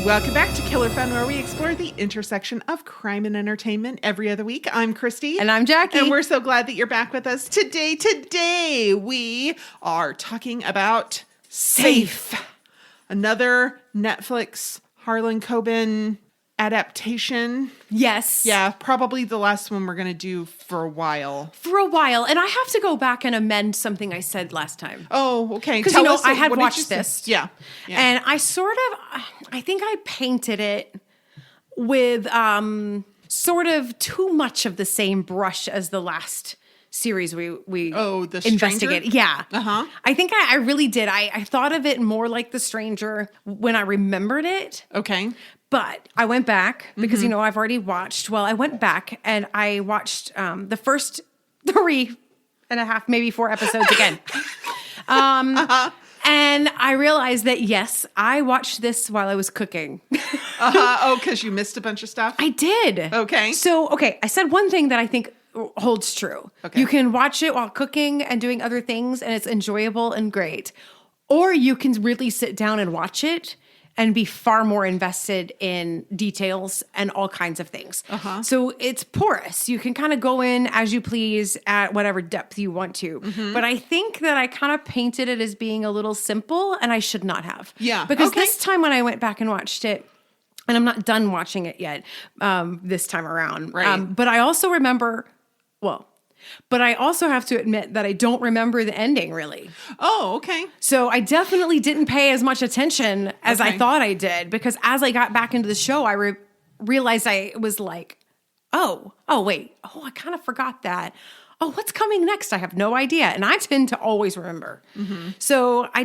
Welcome back to Killer Fun, where we explore the intersection of crime and entertainment every other week. I'm Christy. And I'm Jackie. And we're so glad that you're back with us today. Today, we are talking about Safe. Another Netflix Harlen Coben adaptation. Yes. Yeah, probably the last one we're going to do for a while. And I have to go back and amend something I said last time. Oh, okay. Because, I had watched this. Yeah. And I think I painted it with sort of too much of the same brush as the last series we The investigated. Stranger? Yeah. Uh-huh. I think I really did. I thought of it more like The Stranger when I remembered it. Okay. But I went back because, I've already watched. Well, I went back and I watched the first 3.5, maybe 4 episodes again. And I realized that, yes, I watched this while I was cooking. Oh, because you missed a bunch of stuff? I did. Okay. So, I said one thing that I think holds true. Okay. You can watch it while cooking and doing other things, and it's enjoyable and great. Or you can really sit down and watch it and be far more invested in details and all kinds of things. Uh-huh. So it's porous. You can kind of go in as you please at whatever depth you want to. Mm-hmm. But I think that I kind of painted it as being a little simple, and I should not have. Yeah. Because this time when I went back and watched it, and I'm not done watching it yet this time around. Right. But I also remember, but I also have to admit that I don't remember the ending really. Oh, okay. So I definitely didn't pay as much attention as I thought I did, because as I got back into the show, I realized I was like, I kind of forgot that. Oh, what's coming next? I have no idea. And I tend to always remember. Mm-hmm. So I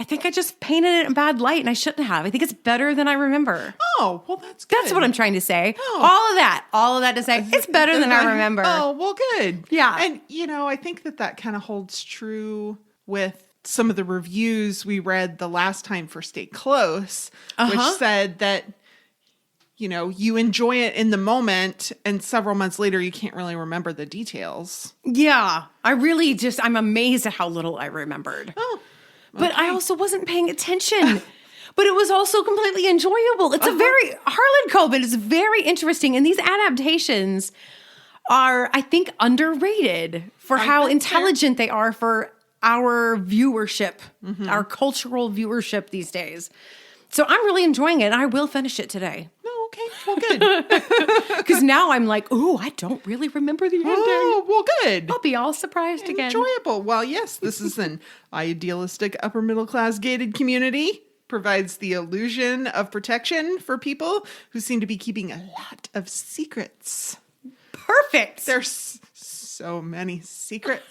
think I just painted it in a bad light, and I shouldn't have. I think it's better than I remember. Oh, well, that's good. That's what I'm trying to say. Oh. All of that to say, it's better than I remember. Oh, well, good. Yeah. And, I think that kind of holds true with some of the reviews we read the last time for Stay Close, which said that, you enjoy it in the moment, and several months later, you can't really remember the details. Yeah. I'm amazed at how little I remembered. Oh. But I also wasn't paying attention. But it was also completely enjoyable. It's Harlen Coben is very interesting. And these adaptations are, I think, underrated for how intelligent they are for our viewership, our cultural viewership these days. So I'm really enjoying it, and I will finish it today. Oh, okay. Well, good. Because now I'm like, I don't really remember the ending. Oh, well, good. I'll be all surprised again. Enjoyable. Well, yes, this is an idealistic upper middle class gated community. Provides the illusion of protection for people who seem to be keeping a lot of secrets. Perfect. There's so many secrets.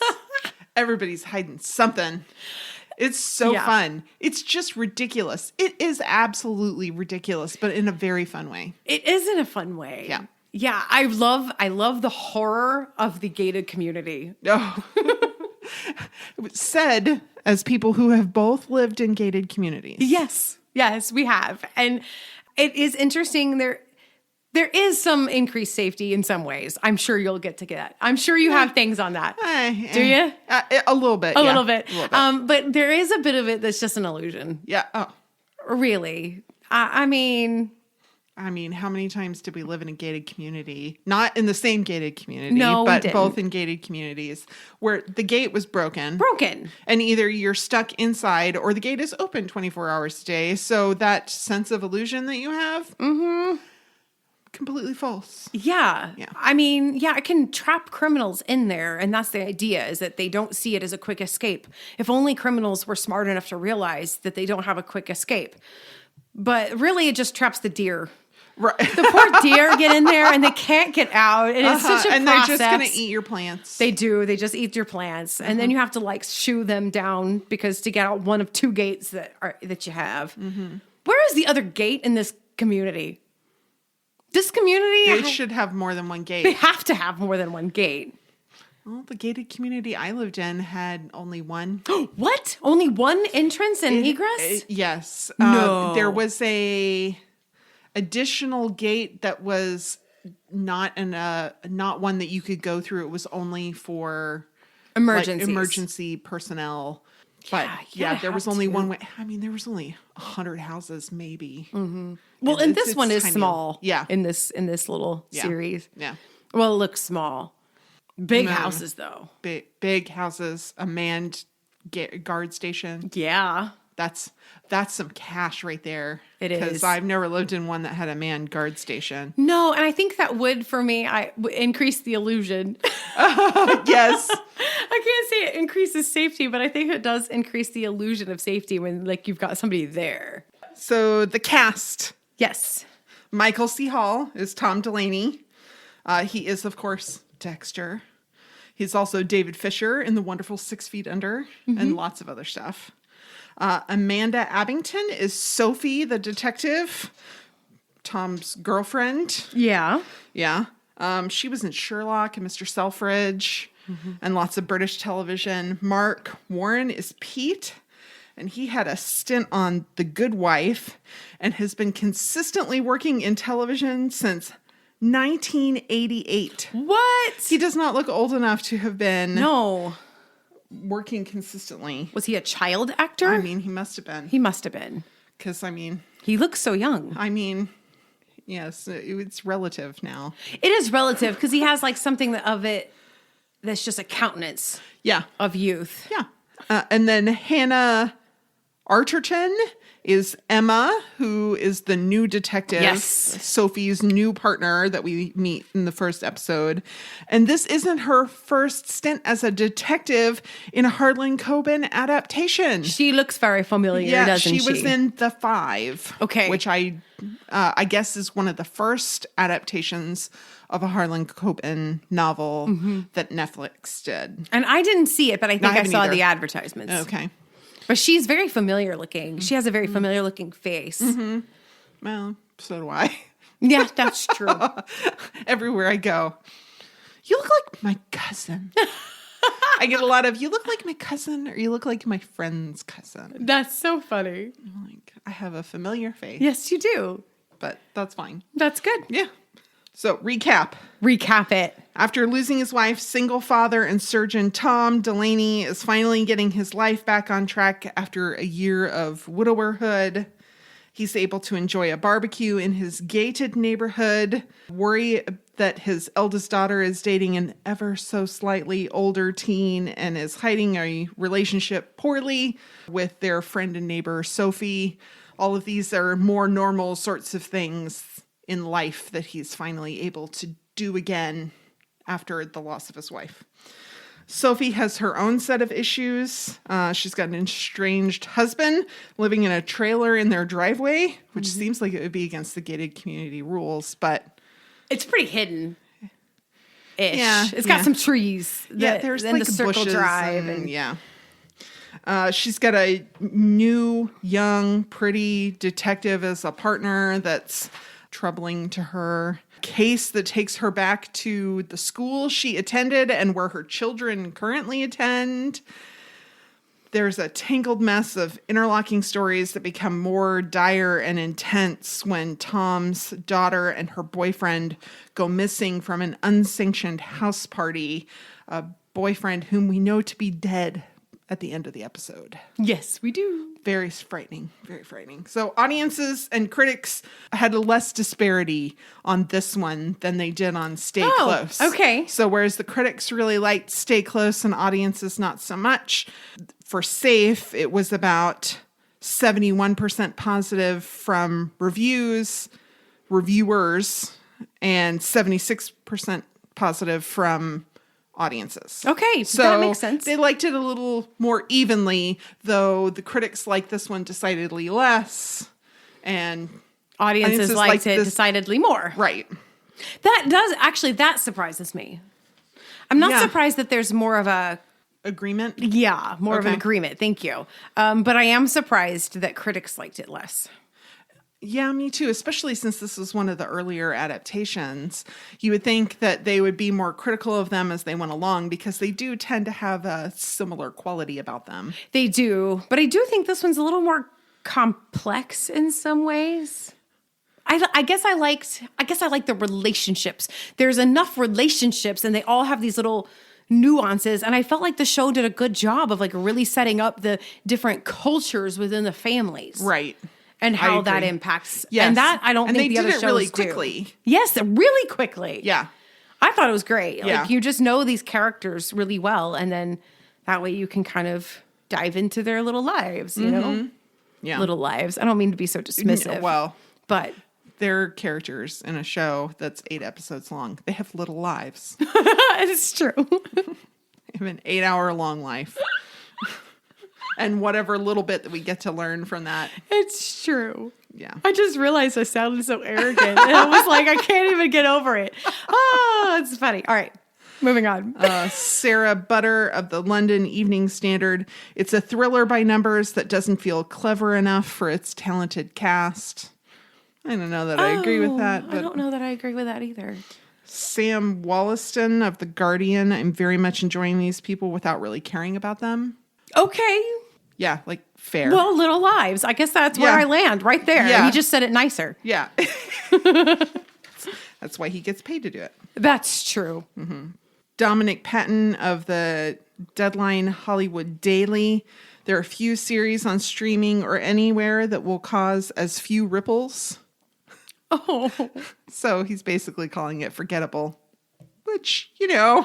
Everybody's hiding something. It's so fun. It's just ridiculous. It is absolutely ridiculous, but in a very fun way. It is in a fun way. Yeah. Yeah, I love the horror of the gated community. Oh. It was said as people who have both lived in gated communities. Yes, we have. And it is interesting. There is some increased safety in some ways. I'm sure you'll get to get. I'm sure you have things on that. Do you? A little bit. A little bit. But there is a bit of it that's just an illusion. Yeah. Oh. Really? I mean, how many times did we live in a gated community? Not in the same gated community, but both in gated communities where the gate was broken. And either you're stuck inside or the gate is open 24 hours a day. So that sense of illusion that you have, completely false. Yeah. It can trap criminals in there. And that's the idea, is that they don't see it as a quick escape. If only criminals were smart enough to realize that they don't have a quick escape. But really, it just traps the deer. Right. The poor deer get in there and they can't get out. And it's such a and process. They're just going to eat your plants. They do. They just eat your plants. And then you have to shoo them down because to get out one of 2 gates that you have. Mm-hmm. Where is the other gate in this community? This community? They should have more than one gate. They have to have more than one gate. Well, the gated community I lived in had only one. What? Only one entrance and egress? Yes. No. There was a additional gate that was not one that you could go through. It was only for emergency personnel. But Yeah, there was have only to. one way. I mean, there was only 100 houses, maybe. Well, and this one is tiny. small. Yeah. In this little series. Yeah. Well, it looks small. Big houses, though. Big houses, a manned guard station. Yeah. That's some cash right there. It is. Because I've never lived in one that had a manned guard station. No, and I think that would, for me, increase the illusion. Yes. I can't say it increases safety, but I think it does increase the illusion of safety when, like, you've got somebody there. So the cast. Yes. Michael C. Hall is Tom Delaney. He is, of course, Dexter. He's also David Fisher in The Wonderful 6 Feet Under and lots of other stuff. Amanda Abington is Sophie, the detective, Tom's girlfriend. Yeah. Yeah. She was in Sherlock and Mr. Selfridge and lots of British television. Mark Warren is Pete, and he had a stint on The Good Wife and has been consistently working in television since 1988. What? He does not look old enough to have been working consistently. Was he a child actor? I mean, he must have been. He must have been. Because, I mean, He looks so young. yes, it's relative now. It is relative because he has like something of it that's just a countenance Yeah. of youth. Yeah. And then Hannah Arterton is Emma, who is the new detective. Yes. Sophie's new partner that we meet in the first episode. And this isn't her first stint as a detective in a Harlen Coben adaptation. She looks very familiar, doesn't she? She was in The Five. Okay. Which I guess is one of the first adaptations of a Harlen Coben novel that Netflix did. And I didn't see it, but I think I haven't saw either. the advertisements. Okay. But she's very familiar looking. She has a very familiar looking face. Well, so do I. Yeah, that's true. Everywhere I go. You look like my cousin. I get a lot of, you look like my cousin, or you look like my friend's cousin. That's so funny. I'm like, I have a familiar face. Yes, you do. But that's fine. That's good. Yeah. So, recap. Recap it. After losing his wife, single father and surgeon Tom Delaney is finally getting his life back on track after a year of widowerhood. He's able to enjoy a barbecue in his gated neighborhood, worry that his eldest daughter is dating an ever so slightly older teen and is hiding a relationship poorly with their friend and neighbor Sophie. All of these are more normal sorts of things in life that he's finally able to do again after the loss of his wife. Sophie has her own set of issues. She's got an estranged husband living in a trailer in their driveway, which seems like it would be against the gated community rules, but It's pretty hidden. Ish. Yeah, It's got some trees. there's in like the circle bushes drive. and she's got a new, young, pretty detective as a partner that's troubling to her. Case that takes her back to the school she attended and where her children currently attend. There's a tangled mess of interlocking stories that become more dire and intense when Tom's daughter and her boyfriend go missing from an unsanctioned house party, a boyfriend whom we know to be dead at the end of the episode. Yes, we do. Very frightening, very frightening. So audiences and critics had a less disparity on this one than they did on Stay Close. Okay. So whereas the critics really liked Stay Close and audiences not so much, for Safe, it was about 71% positive from reviewers, and 76% positive from audiences. Okay, So that makes sense. they liked it a little more evenly, though the critics liked this one decidedly less. And Audiences liked it this- decidedly more. Right. That surprises me. I'm not Yeah. surprised that there's more of a, Agreement? more of an Okay. agreement. Thank you. But I am surprised that critics liked it less. Yeah, me too, especially since this was one of the earlier adaptations. You would think that they would be more critical of them as they went along because they do tend to have a similar quality about them. They do, but I do think this one's a little more complex in some ways. I guess I like the relationships. There's enough relationships, and they all have these little nuances. And I felt like the show did a good job of like really setting up the different cultures within the families. Right. And how that impacts. Yes. And that I don't think the other shows really do. quickly. Yes, really quickly. Yeah. I thought it was great. Yeah. Like you just know these characters really well. And then that way you can kind of dive into their little lives, you know? Yeah. Little lives. I don't mean to be so dismissive. Well, but they're characters in a show that's 8 episodes long. They have little lives. it's true. They have an 8-hour-long life. And whatever little bit that we get to learn from that. It's true. Yeah. I just realized I sounded so arrogant. And I was like, I can't even get over it. Oh, it's funny. All right. Moving on. Sarah Butter of the London Evening Standard. It's a thriller by numbers that doesn't feel clever enough for its talented cast. I don't know that I agree with that. But I don't know that I agree with that either. Sam Wollaston of The Guardian. I'm very much enjoying these people without really caring about them. Okay. Yeah, like fair. Well, Little Lives. I guess that's where I land right there. Yeah. He just said it nicer. Yeah. That's why he gets paid to do it. That's true. Dominic Patton of the Deadline Hollywood Daily. There are few series on streaming or anywhere that will cause as few ripples. Oh. So he's basically calling it forgettable. Which, you know,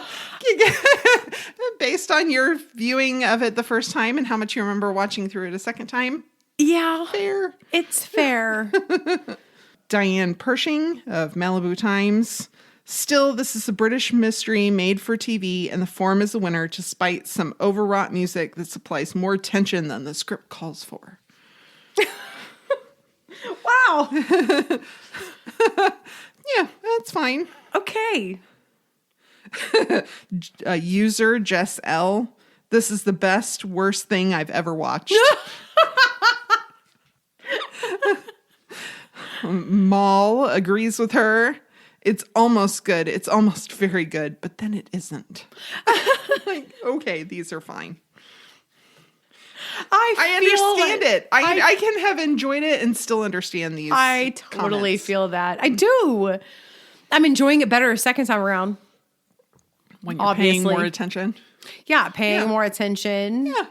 based on your viewing of it the first time and how much you remember watching through it a second time. Yeah. Fair. It's fair. Diane Pershing of Malibu Times. Still, this is a British mystery made for TV, and the form is a winner despite some overwrought music that supplies more tension than the script calls for. Wow. Yeah, that's fine. Okay. User Jess L. This is the best, worst thing I've ever watched. Maul agrees with her. It's almost good. It's almost very good, but then it isn't. Like, okay, these are fine. I understand it. I can have enjoyed it and still understand these. I totally comments. feel that. I do. I'm enjoying it better a second time around. When you're paying more attention. Yeah, paying more attention. Yeah.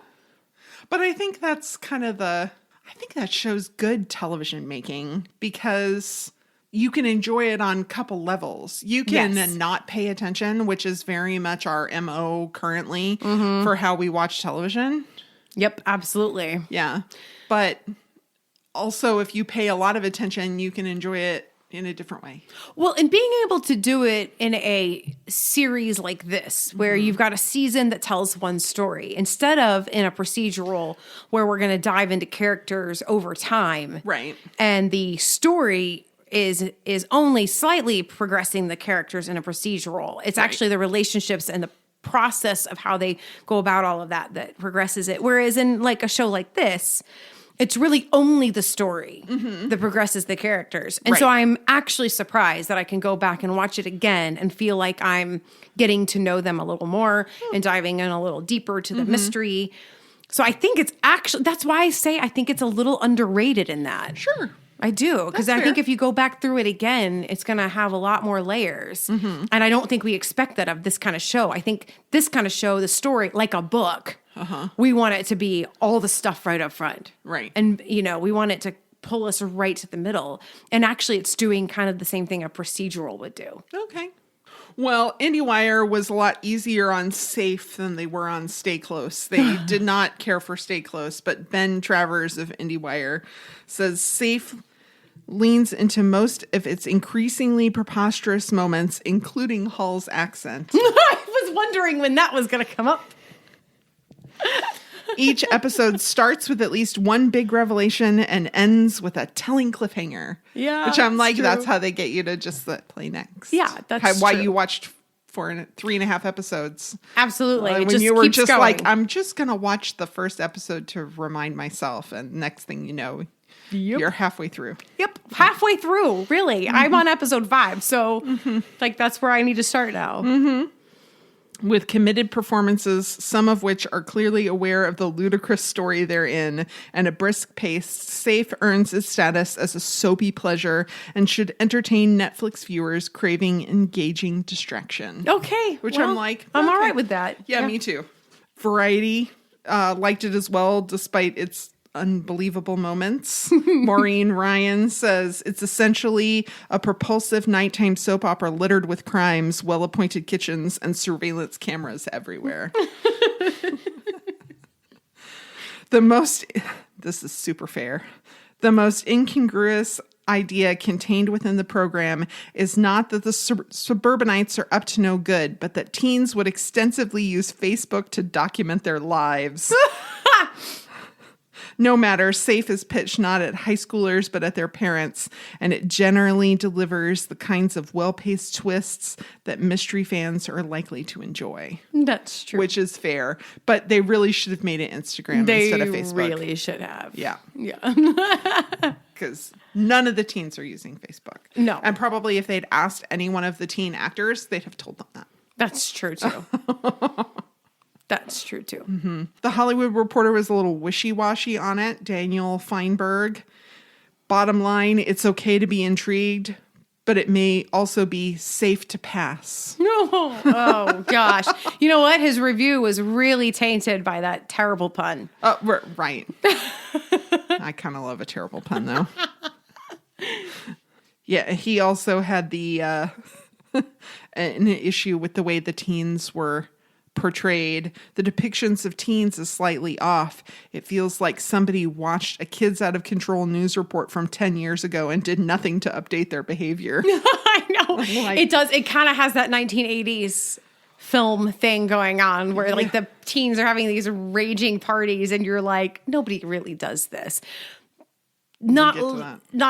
But I think that's kind of I think that shows good television making because you can enjoy it on a couple levels. You can not pay attention, which is very much our MO currently for how we watch television. Yep, absolutely. Yeah. But also if you pay a lot of attention, you can enjoy it in a different way. Well, and being able to do it in a series like this, where you've got a season that tells one story, instead of in a procedural where we're going to dive into characters over time. Right. And the story is only slightly progressing the characters in a procedural. It's actually the relationships and the process of how they go about all of that progresses it. Whereas in like a show like this, it's really only the story that progresses the characters. And so I'm actually surprised that I can go back and watch it again and feel like I'm getting to know them a little more and diving in a little deeper to the mystery. So I think it's actually, that's why I say I think it's a little underrated in that. Sure. I do. Because I think if you go back through it again, it's going to have a lot more layers. And I don't think we expect that of this kind of show. I think this kind of show, the story, like a book, we want it to be all the stuff right up front. Right. And, you know, we want it to pull us right to the middle. And actually, it's doing kind of the same thing a procedural would do. Okay. Well, IndieWire was a lot easier on Safe than they were on Stay Close. They did not care for Stay Close, but Ben Travers of IndieWire says Safe leans into most of its increasingly preposterous moments, including Hall's accent. I was wondering when that was going to come up. Each episode starts with at least one big revelation and ends with a telling cliffhanger. Yeah, which I'm like, true. that's how they get you to just play next. Yeah, that's why true. you watched 3.5 episodes. Absolutely. When It just you were keeps just going. like, I'm just going to watch the first episode to remind myself. And next thing you know, you're halfway through. Yep. Halfway through, really. I'm on episode 5. So, like, that's where I need to start now. with committed performances, some of which are clearly aware of the ludicrous story they're in, and a brisk pace, Safe earns its status as a soapy pleasure and should entertain Netflix viewers craving engaging distraction. Okay. Which I'm like, I'm all okay. right with that. Yeah, me too. Variety liked it as well, despite its unbelievable moments. Maureen Ryan says it's essentially a propulsive nighttime soap opera littered with crimes, well-appointed kitchens, and surveillance cameras everywhere. This is super fair. The most incongruous idea contained within the program is not that the suburbanites are up to no good, but that teens would extensively use Facebook to document their lives. No matter, Safe is pitched not at high schoolers, but at their parents, and it generally delivers the kinds of well-paced twists that mystery fans are likely to enjoy. That's true. Which is fair, but they really should have made it Instagram instead of Facebook. They really should have. Yeah. Yeah. Because none of the teens are using Facebook. No. And probably if they'd asked any one of the teen actors, they'd have told them that. That's true, too. That's true, too. Mm-hmm. The Hollywood Reporter was a little wishy-washy on it. Daniel Feinberg. Bottom line, it's okay to be intrigued, but it may also be safe to pass. No. Oh, gosh. You know what? His review was really tainted by that terrible pun. Right. I kind of love a terrible pun, though. Yeah, he also had an issue with the way the teens were portrayed. The depictions of teens is slightly off. It feels like somebody watched a Kids Out of Control news report from 10 years ago and did nothing to update their behavior. I know. Like, it does. It kind of has that 1980s film thing going on where like the teens are having these raging parties and you're like, nobody really does this. Not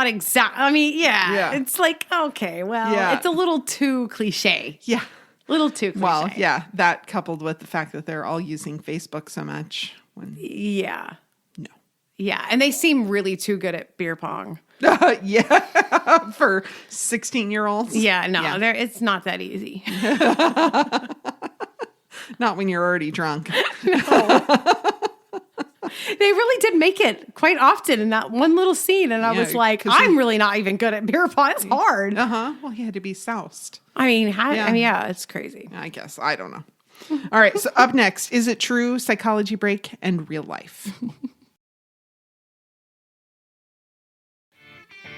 exact. I mean, yeah. It's like, okay, well, it's a little too cliche. Yeah. Little too cliche. Well, yeah, that coupled with the fact that they're all using Facebook so much. Yeah. No. Yeah, and they seem really too good at beer pong. Yeah, for 16-year-olds. Yeah, no, it's not that easy. Not when you're already drunk. No. They really did make it quite often in that one little scene. And I was like, I'm really not even good at beer pong. It's hard. Well, he had to be soused. I mean, it's crazy. I guess. I don't know. All right. So up next, is it true? Psychology break and real life.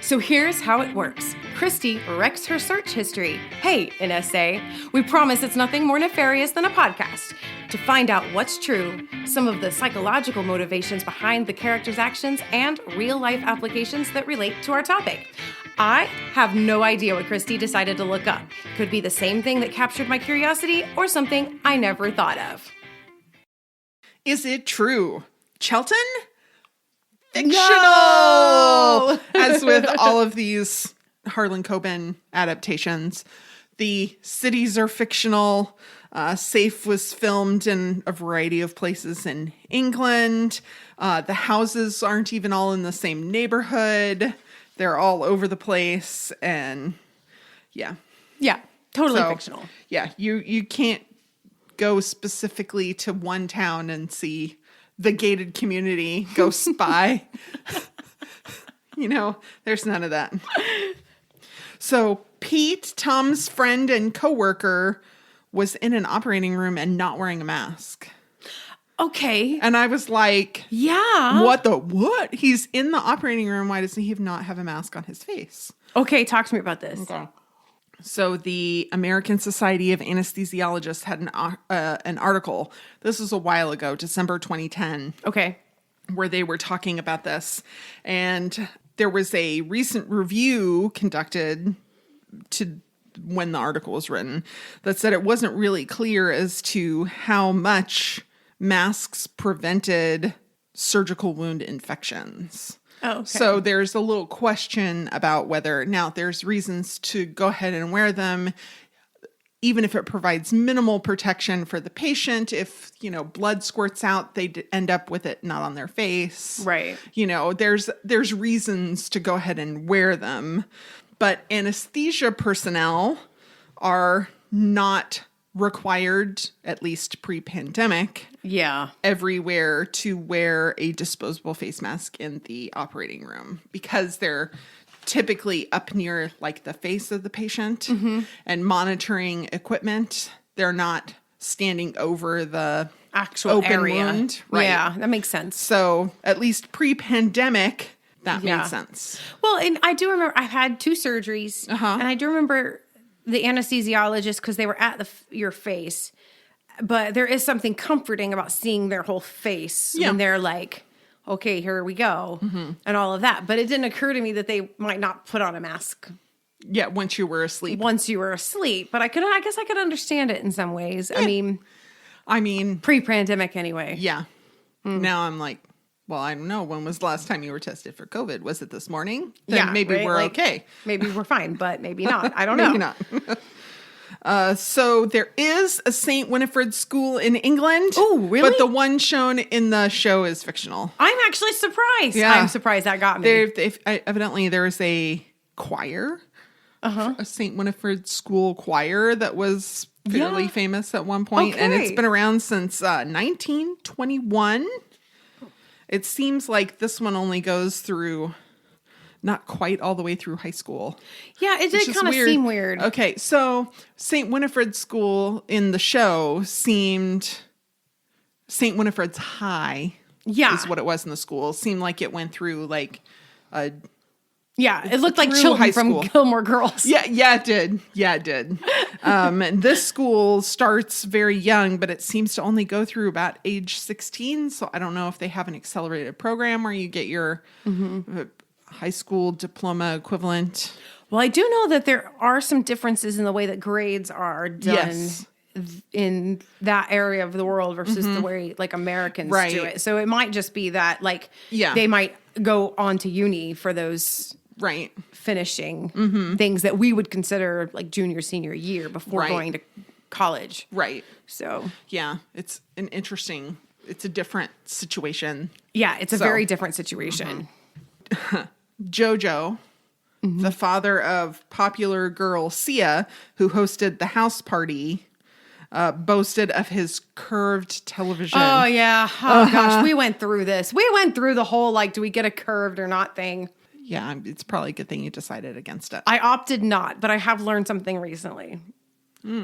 So here's how it works. Christy wrecks her search history. Hey, an essay. We promise it's nothing more nefarious than a podcast. To find out what's true, some of the psychological motivations behind the character's actions, and real-life applications that relate to our topic. I have no idea what Christy decided to look up. Could be the same thing that captured my curiosity or something I never thought of. Is it true? Chelton? Fictional! No! As with all of these Harlen Coben adaptations, the cities are fictional. Safe was filmed in a variety of places in England. The houses aren't even all in the same neighborhood. They're all over the place. And yeah. Yeah, totally fictional. Yeah, you can't go specifically to one town and see the gated community, go spy. There's none of that. So Pete, Tom's friend and coworker, was in an operating room and not wearing a mask. Okay. And I was like, yeah. What? He's in the operating room. Why does he not have a mask on his face? Okay, talk to me about this. Okay. So the American Society of Anesthesiologists had an article. This was a while ago, December 2010. Okay. Where they were talking about this. And there was a recent review conducted to when the article was written that said it wasn't really clear as to how much masks prevented surgical wound infections. Oh, okay. So there's a little question about whether now there's reasons to go ahead and wear them, even if it provides minimal protection for the patient. If, blood squirts out, they end up with it not on their face. Right. There's reasons to go ahead and wear them. But anesthesia personnel are not required, at least pre-pandemic, Yeah. everywhere to wear a disposable face mask in the operating room because they're typically up near like the face of the patient and monitoring equipment. They're not standing over the Actual open area. wound. Right. Yeah, that makes sense. So at least pre-pandemic, that Yeah. made sense. Well, and I do remember I've had 2 surgeries, and I do remember the anesthesiologist because they were at your face. But there is something comforting about seeing their whole face when they're like, "Okay, here we go," and all of that. But it didn't occur to me that they might not put on a mask Yeah, once you were asleep. once you were asleep. But I guess I could understand it in some ways. Yeah. I mean, Pre-pandemic anyway. yeah. Now I'm like, well, I don't know. When was the last time you were tested for COVID? Was it this morning? Then maybe right? we're Like, okay. Maybe we're fine, but maybe not. I don't know. Maybe not. So there is a St. Winifred school in England. Oh, really? But the one shown in the show is fictional. I'm actually surprised. Yeah. I'm surprised that got me. Evidently, there's a choir, a St. Winifred school choir that was fairly famous at one point, and it's been around since 1921. It seems like this one only goes through, not quite all the way through high school. Yeah, it did kind of seem weird. Okay, so St. Winifred's school in the show seemed St. Winifred's High. Yeah. Is what it was in the school. Seemed like it went through like a Yeah, it looked like through children high from school. Gilmore Girls. Yeah, it did. Yeah, it did. And this school starts very young, but it seems to only go through about age 16. So I don't know if they have an accelerated program where you get your high school diploma equivalent. Well, I do know that there are some differences in the way that grades are done Yes. in that area of the world versus the way like Americans do Right. it. So it might just be that like Yeah. they might go on to uni for those Right. finishing things that we would consider like junior, senior year before Right. going to college. Right. So Yeah. It's a different situation. yeah, it's a So- very different situation. Jojo, the father of popular girl Sia, who hosted the house party, boasted of his curved television. Oh yeah. Oh gosh, we went through this. We went through the whole like, do we get a curved or not thing. Yeah, it's probably a good thing you decided against it. I opted not, but I have learned something recently.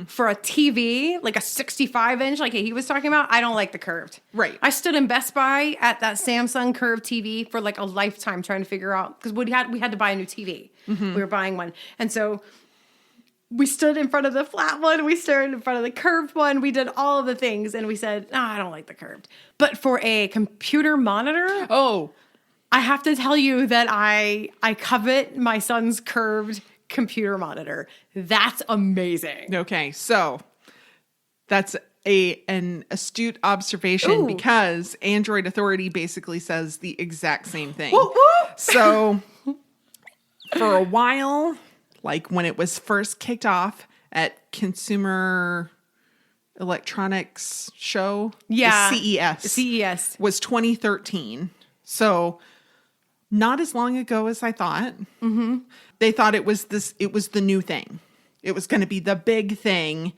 For a TV, like a 65-inch, like he was talking about, I don't like the curved. Right. I stood in Best Buy at that Samsung curved TV for like a lifetime trying to figure out, because we had to buy a new TV. We were buying one. And so we stood in front of the flat one. We stood in front of the curved one. We did all of the things. And we said, no, I don't like the curved. But for a computer monitor, Oh, I have to tell you that I covet my son's curved computer monitor. That's amazing. okay. So that's an astute observation Ooh. because Android Authority basically says the exact same thing. Woo, woo. So for a while, like when it was first kicked off at Consumer Electronics Show, Yeah. the CES. was 2013. So not as long ago as I thought. Mm-hmm. They thought it was the new thing. It was going to be the big thing,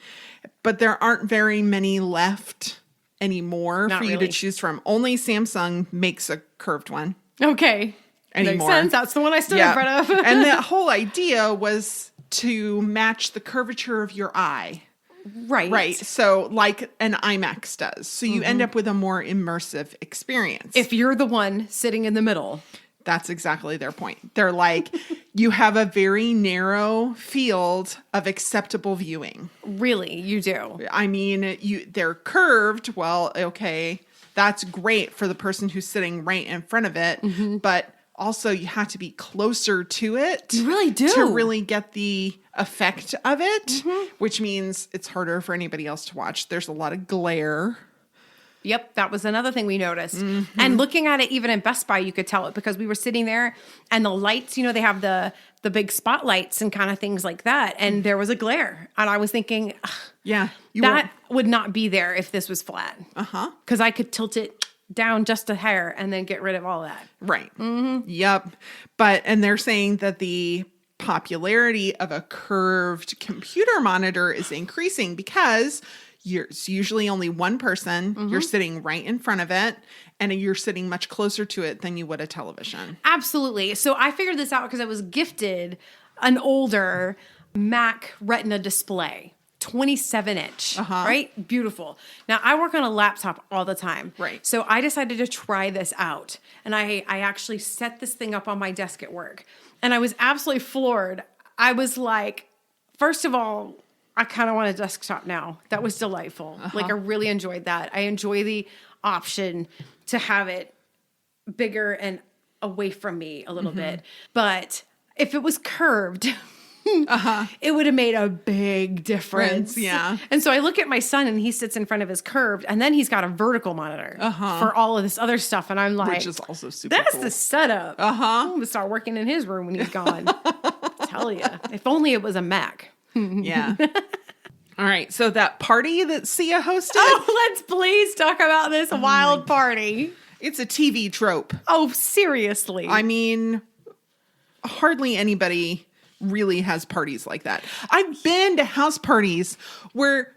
but there aren't very many left anymore Not for you really. to choose from. Only Samsung makes a curved one Okay. anymore. Makes sense. That's the one I stood in front of. And the whole idea was to match the curvature of your eye. right. Right. So like an IMAX does. So you end up with a more immersive experience. If you're the one sitting in the middle. That's exactly their point. They're like, you have a very narrow field of acceptable viewing. Really, you do. I mean, they're curved. Well, okay, that's great for the person who's sitting right in front of it. But also you have to be closer to it. You really do. To really get the effect of it, which means it's harder for anybody else to watch. There's a lot of glare. Yep, that was another thing we noticed. And looking at it, even in Best Buy, you could tell it because we were sitting there and the lights, they have the big spotlights and kind of things like that. And there was a glare. And I was thinking, ugh, Yeah. that would not be there if this was flat. Uh-huh. Because I could tilt it down just a hair and then get rid of all that. Right. Yep. And they're saying that the popularity of a curved computer monitor is increasing because it's usually only one person. You're sitting right in front of it, and you're sitting much closer to it than you would a television. Absolutely. So I figured this out because I was gifted an older Mac Retina display. 27-inch, right? Beautiful. Now, I work on a laptop all the time. Right. So I decided to try this out. And I actually set this thing up on my desk at work. And I was absolutely floored. I was like, first of all, I kind of want a desktop now. That was delightful. Like, I really enjoyed that. I enjoy the option to have it bigger and away from me a little bit. But if it was curved... it would have made a big difference. Yeah. And so I look at my son and he sits in front of his curved, and then he's got a vertical monitor for all of this other stuff. And I'm like, which is also super that's cool. the setup. I'm going to start working in his room when he's gone. Tell you. If only it was a Mac. Yeah. All right. So that party that Sia hosted. Oh, let's please talk about this wild party. It's a TV trope. Oh, seriously. I mean, hardly anybody really has parties like that. I've been to house parties where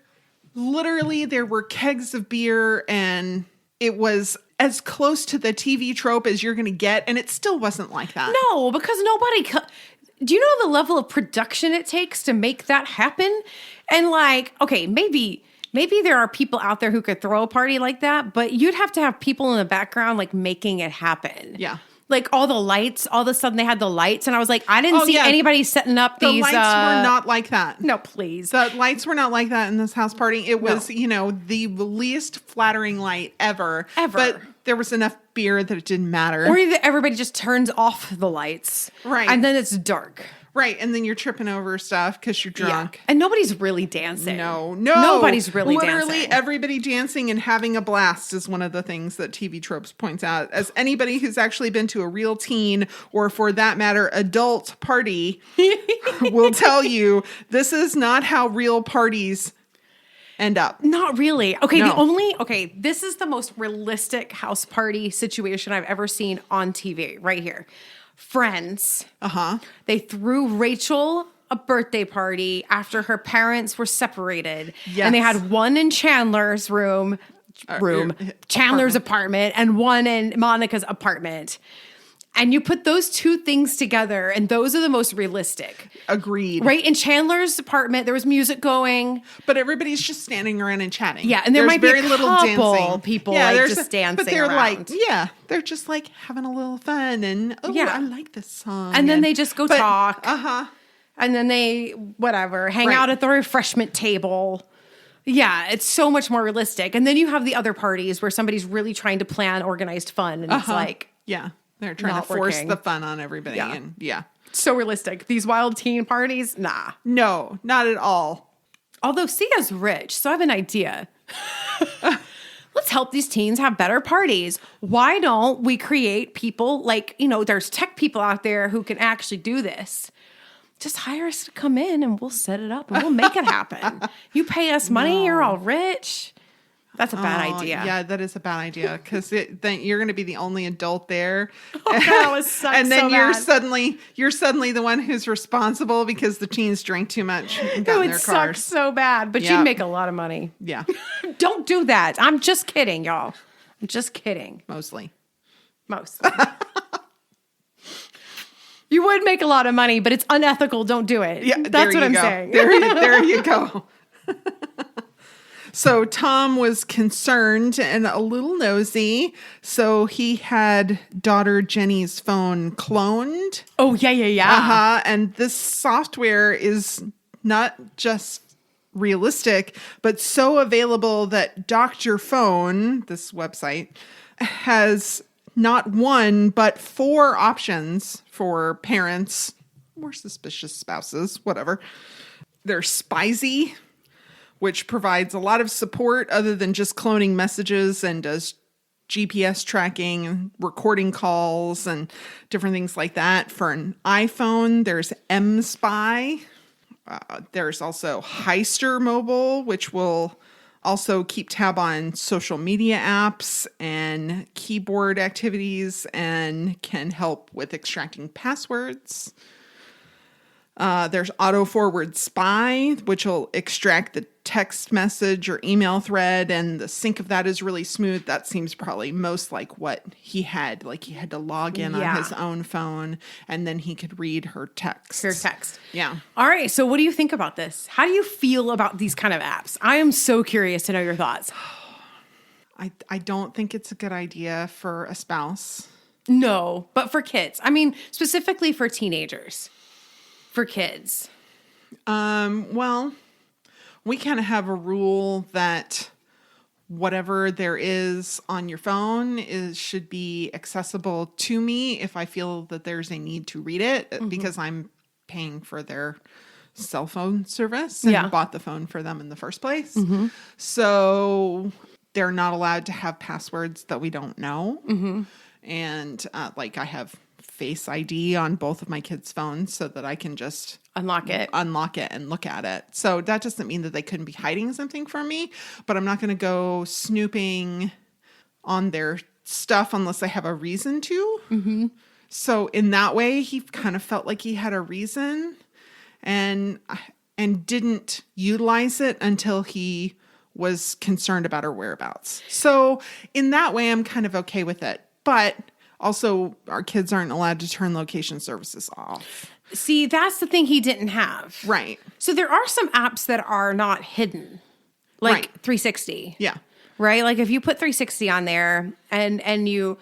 literally there were kegs of beer and it was as close to the TV trope as you're going to get, and it still wasn't like that. No, because do you know the level of production it takes to make that happen? And like, okay, maybe there are people out there who could throw a party like that, but you'd have to have people in the background like making it happen. Yeah. Like all the lights, all of a sudden they had the lights, and I was like, I didn't see anybody setting up these. The lights were not like that. No, please. The lights were not like that in this house party. It was, the least flattering light ever. But there was enough beer that it didn't matter. Or either everybody just turns off the lights. Right. And then it's dark. Right. And then you're tripping over stuff because you're drunk. Yeah. And nobody's really dancing. No. Nobody's really dancing. Literally everybody dancing and having a blast is one of the things that TV Tropes points out. As anybody who's actually been to a real teen, or for that matter, adult party will tell you, this is not how real parties end up. Not really. Okay, this is the most realistic house party situation I've ever seen on TV right here. Friends. They threw Rachel a birthday party after her parents were separated. Yes. And they had one in Chandler's Chandler's apartment, and one in Monica's apartment. And you put those two things together, and those are the most realistic. Agreed. Right? In Chandler's apartment, there was music going. But everybody's just standing around and chatting. Yeah, and there's might very be a little dancing. People just dancing but they're around. They're just like having a little fun, and I like this song. And then they just go talk. And then they, hang Right. out at the refreshment table. Yeah, it's so much more realistic. And then you have the other parties where somebody's really trying to plan organized fun, and it's like... Yeah. They're trying to force the fun on everybody. Yeah. And so realistic. These wild teen parties, nah. No, not at all. Although Sia's rich, so I have an idea. Let's help these teens have better parties. Why don't we create people like, there's tech people out there who can actually do this. Just hire us to come in and we'll set it up and we'll make it happen. You pay us money, you're all rich. That's a bad idea. Yeah, that is a bad idea because then you're going to be the only adult there. That was such and then so you're bad. suddenly the one who's responsible because the teens drank too much and got It in would their suck cars. so bad, but you'd make a lot of money. Yeah, Don't do that. I'm just kidding, y'all. I'm just kidding. mostly. You would make a lot of money, but it's unethical. Don't do it. Yeah, that's what I'm saying. There you go. So Tom was concerned and a little nosy. So he had daughter Jenny's phone cloned. Oh, yeah. And this software is not just realistic, but so available that Dr. Phone, this website, has not one, but 4 options for parents or suspicious spouses, whatever. There's Spizy, which provides a lot of support other than just cloning messages and does GPS tracking and recording calls and different things like that. For an iPhone, there's M-Spy. There's also Heister Mobile, which will also keep tab on social media apps and keyboard activities and can help with extracting passwords. There's auto forward spy, which will extract the text message or email thread, and the sync of that is really smooth. That seems probably most like what he had. Like he had to log in on his own phone, and then he could read her text. Her text. Yeah. All right. So what do you think about this? How do you feel about these kind of apps? I am so curious to know your thoughts. I don't think it's a good idea for a spouse. No, but for kids. I mean, specifically for teenagers. For kids. Well, we kind of have a rule that whatever there is on your phone should be accessible to me if I feel that there's a need to read it, because I'm paying for their cell phone service and bought the phone for them in the first place. So they're not allowed to have passwords that we don't know. And like I have Face ID on both of my kids' phones so that I can just unlock it and look at it. So that doesn't mean that they couldn't be hiding something from me, but I'm not going to go snooping on their stuff unless I have a reason to. So in that way, he kind of felt like he had a reason and didn't utilize it until he was concerned about her whereabouts. So in that way, I'm kind of okay with it. But also, our kids aren't allowed to turn location services off. See, that's the thing he didn't have. Right. So there are some apps that are not hidden, like 360. Yeah. Right? Like if you put 360 on there and you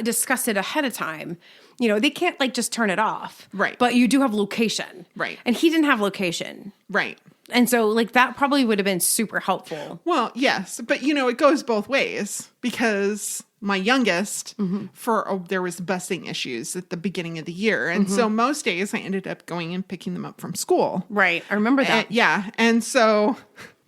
discuss it ahead of time, you know, they can't like just turn it off. Right. But you do have location. Right. And he didn't have location. Right. And so like that probably would have been super helpful. Well, yes. But, you know, it goes both ways because my youngest, there was busing issues at the beginning of the year. And so most days I ended up going and picking them up from school. Right. I remember that. Yeah. And so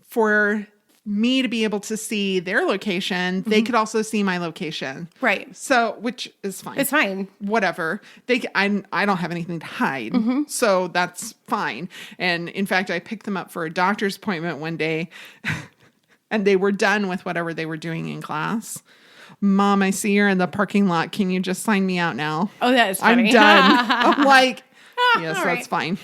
for me to be able to see their location, they could also see my location. Right. So, which is fine. It's fine. Whatever. I don't have anything to hide. So that's fine. And in fact, I picked them up for a doctor's appointment one day and they were done with whatever they were doing in class. Mom, I see you're in the parking lot. Can you just sign me out now? Oh, that is funny. I'm done. I'm like, yes, All that's fine.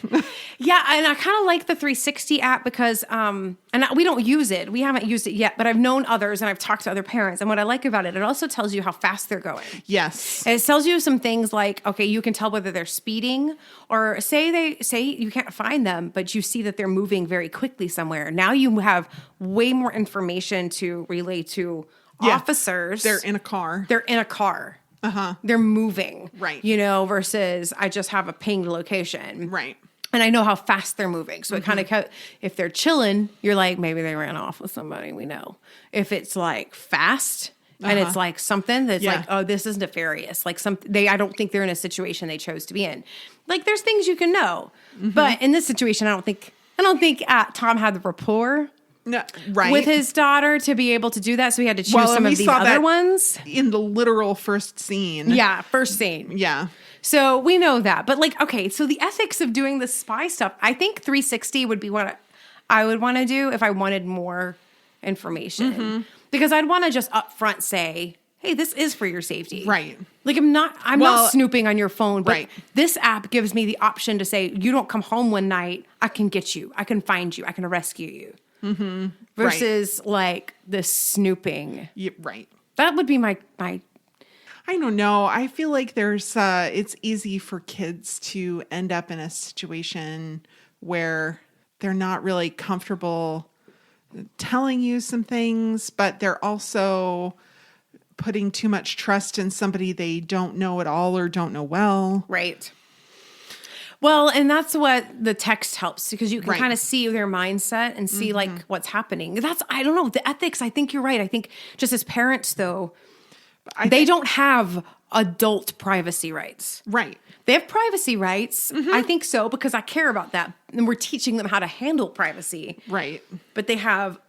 Yeah, and I kind of like the 360 app because, we don't use it. We haven't used it yet, but I've known others and I've talked to other parents. And what I like about it, it also tells you how fast they're going. Yes. And it tells you some things like, okay, you can tell whether they're speeding or say you can't find them, but you see that they're moving very quickly somewhere. Now you have way more information to relay to officers. They're in a car. They're moving. Right. You know, versus I just have a pinged location. Right. And I know how fast they're moving. So it kind of, if they're chilling, you're like, maybe they ran off with somebody we know. If it's like fast and it's like something that's like, oh, this is nefarious. Like I don't think they're in a situation they chose to be in. Like there's things you can know. But in this situation, I don't think Tom had the rapport. No, right. With his daughter to be able to do that. So he had to choose some of these other ones. In the literal first scene. Yeah, first scene. Yeah. So we know that. But like, okay, so the ethics of doing the spy stuff, I think 360 would be what I would want to do if I wanted more information. Because I'd want to just upfront say, hey, this is for your safety. Right. Like I'm not snooping on your phone, but this app gives me the option to say, you don't come home one night, I can get you, I can find you, I can rescue you. Versus like the snooping. Yeah, right. That would be my I don't know. I feel like it's easy for kids to end up in a situation where they're not really comfortable telling you some things, but they're also putting too much trust in somebody they don't know at all or don't know well. Right. Well, and that's what the text helps because you can kind of see their mindset and see like what's happening. I don't know, the ethics, I think you're right. I think just as parents though, they don't have adult privacy rights. Right. They have privacy rights. I think so because I care about that. And we're teaching them how to handle privacy. Right. But they have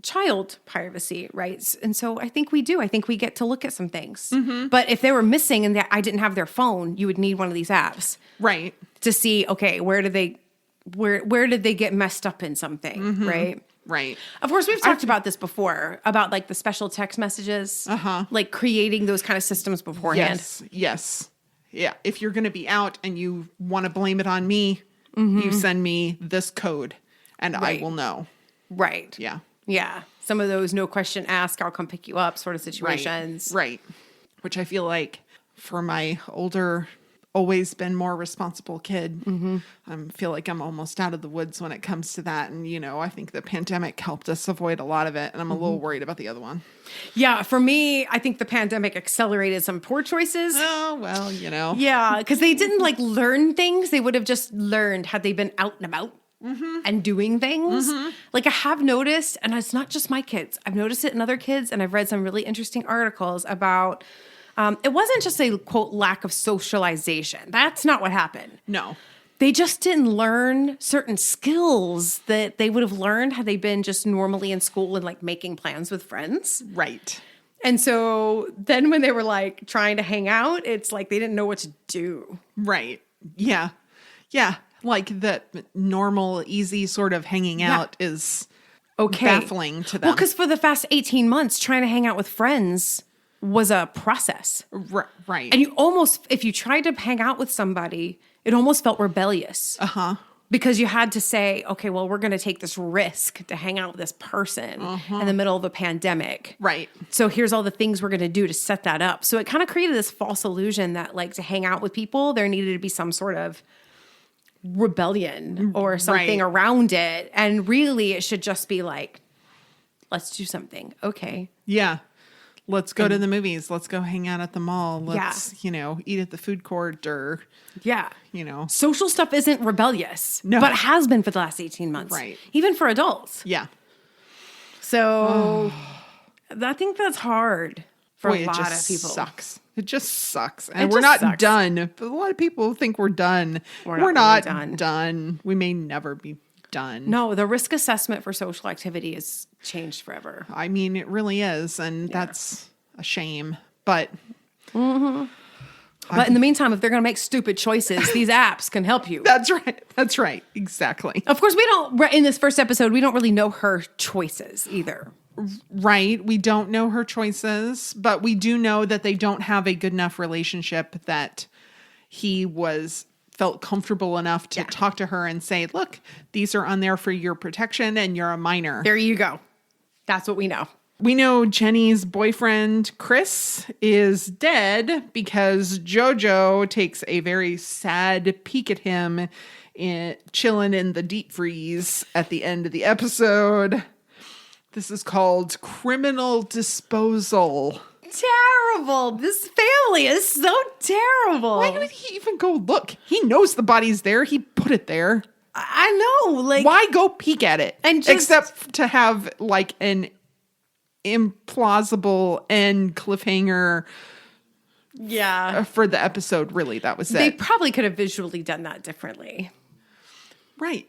child privacy rights. And so I think we do. I think we get to look at some things. But if they were missing and I didn't have their phone, you would need one of these apps. Right. To see, okay, where did they get messed up in something, right? Right. Of course, we've talked about this before, about like the special text messages, like creating those kind of systems beforehand. Yes. yeah, if you're going to be out and you want to blame it on me, you send me this code and I will know. Right. Yeah. Yeah. Some of those no question asked, I'll come pick you up sort of situations. Right. Which I feel like for my older, always been more responsible kid, I feel like I'm almost out of the woods when it comes to that. And, I think the pandemic helped us avoid a lot of it. And I'm a little worried about the other one. Yeah. For me, I think the pandemic accelerated some poor choices. Oh, well, Yeah. Because they didn't learn things. They would have just learned had they been out and about. And doing things. Like I have noticed, and it's not just my kids, I've noticed it in other kids, and I've read some really interesting articles about it wasn't just a quote lack of socialization. That's not what happened. No. They just didn't learn certain skills that they would have learned had they been just normally in school and making plans with friends. Right. And so then when they were trying to hang out, it's like they didn't know what to do. Right. Yeah. Yeah. Like the normal, easy sort of hanging out is baffling to them. Well, because for the past 18 months, trying to hang out with friends was a process. Right. And you almost, if you tried to hang out with somebody, it almost felt rebellious. Because you had to say, okay, well, we're going to take this risk to hang out with this person in the middle of a pandemic. Right. So here's all the things we're going to do to set that up. So it kind of created this false illusion that to hang out with people, there needed to be some sort of rebellion or something around it. And really it should just be let's do something. Okay. Yeah. Let's go to the movies. Let's go hang out at the mall. Let's, eat at the food court or, Social stuff isn't rebellious, No. but has been for the last 18 months. Right. Even for adults. Yeah. So I think that's hard for a lot of people. Sucks. It just sucks. And we're not done. But a lot of people think we're done. We're not really done. We may never be done. No, the risk assessment for social activity has changed forever. I mean, it really is. And that's a shame. But But in the meantime, if they're going to make stupid choices, these apps can help you. That's right. That's right. Exactly. Of course, we don't, in this first episode, we don't really know her choices either. Right. We don't know her choices, but we do know that they don't have a good enough relationship that he felt comfortable enough to talk to her and say, look, these are on there for your protection and you're a minor. There you go. That's what we know. We know Jenny's boyfriend, Chris, is dead because JoJo takes a very sad peek at him chilling in the deep freeze at the end of the episode. This is called criminal disposal. Terrible. This family is so terrible. Why would he even go look? He knows the body's there. He put it there. I know. Why go peek at it? And except to have an implausible end cliffhanger. Yeah. For the episode, really, that was it. They probably could have visually done that differently. Right.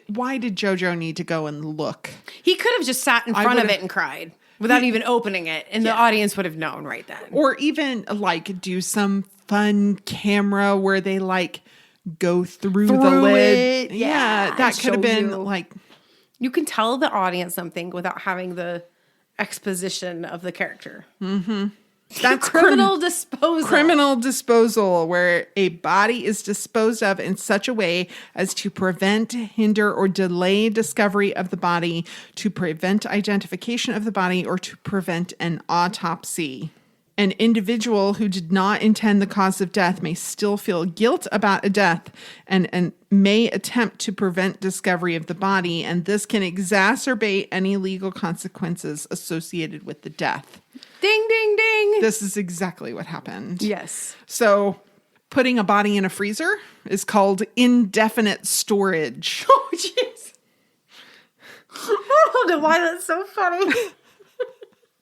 Why did JoJo need to go and look? He could have just sat in front of it and cried without even opening it. And the audience would have known right then. Or even do some fun camera where they go through the lid. Yeah. That could have been you can tell the audience something without having the exposition of the character. Mm-hmm. That's criminal disposal. Criminal disposal, where a body is disposed of in such a way as to prevent, hinder, or delay discovery of the body, to prevent identification of the body, or to prevent an autopsy. An individual who did not intend the cause of death may still feel guilt about a death and may attempt to prevent discovery of the body, and this can exacerbate any legal consequences associated with the death. Ding, ding, ding. This is exactly what happened. Yes. So putting a body in a freezer is called indefinite storage. Oh, jeez. I don't know why that's so funny.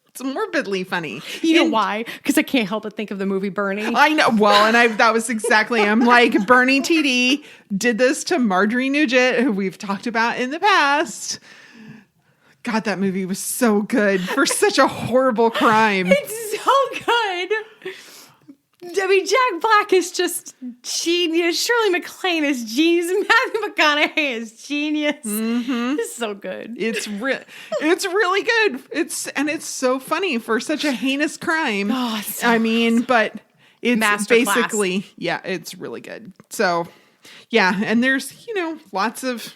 It's morbidly funny. You know why? Because I can't help but think of the movie Bernie. I know. Well, and that was exactly, I'm like, Bernie TD did this to Marjorie Nugent, who we've talked about in the past. God, that movie was so good for such a horrible crime. It's so good. I mean, Jack Black is just genius. Shirley MacLaine is genius. Matthew McConaughey is genius. Mm-hmm. It's so good. It's really good. It's so funny for such a heinous crime. Oh, but It's masterclass. basically, yeah, it's really good. So, yeah, and there's, lots of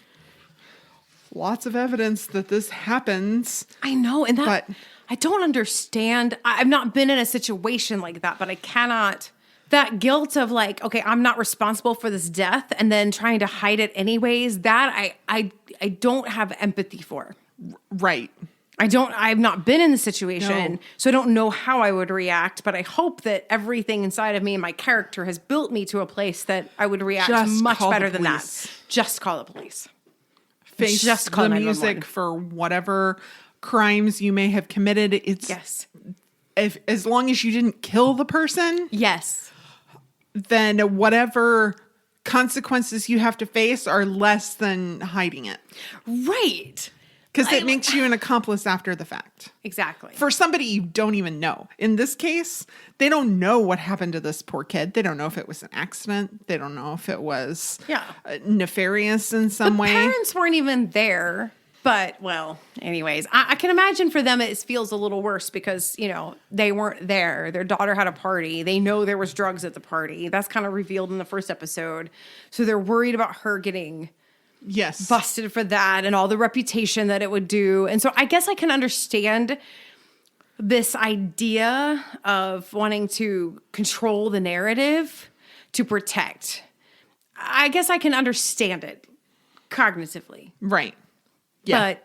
evidence that this happens. I know, and but I don't understand. I've not been in a situation like that, but I cannot. That guilt of like, okay, I'm not responsible for this death, and then trying to hide it anyways. That I don't have empathy for. Right. I've not been in the situation, No. so I don't know how I would react, but I hope that everything inside of me and my character has built me to a place that I would react Just much call the better than that. police. Just call the police. Face Just call the 911. music for whatever crimes you may have committed. It's Yes. as long as you didn't kill the person, Yes. then whatever consequences you have to face are less than hiding it. Right. Because it makes you an accomplice after the fact. Exactly. For somebody you don't even know. In this case, they don't know what happened to this poor kid. They don't know if it was an accident. They don't know if it was nefarious in some way. Parents weren't even there. But, well, anyways, I can imagine for them it feels a little worse because, they weren't there. Their daughter had a party. They know there was drugs at the party. That's kind of revealed in the first episode. So they're worried about her getting busted for that and all the reputation that it would do. And so I guess I can understand this idea of wanting to control the narrative to protect. I guess I can understand it cognitively. Right. Yeah. But,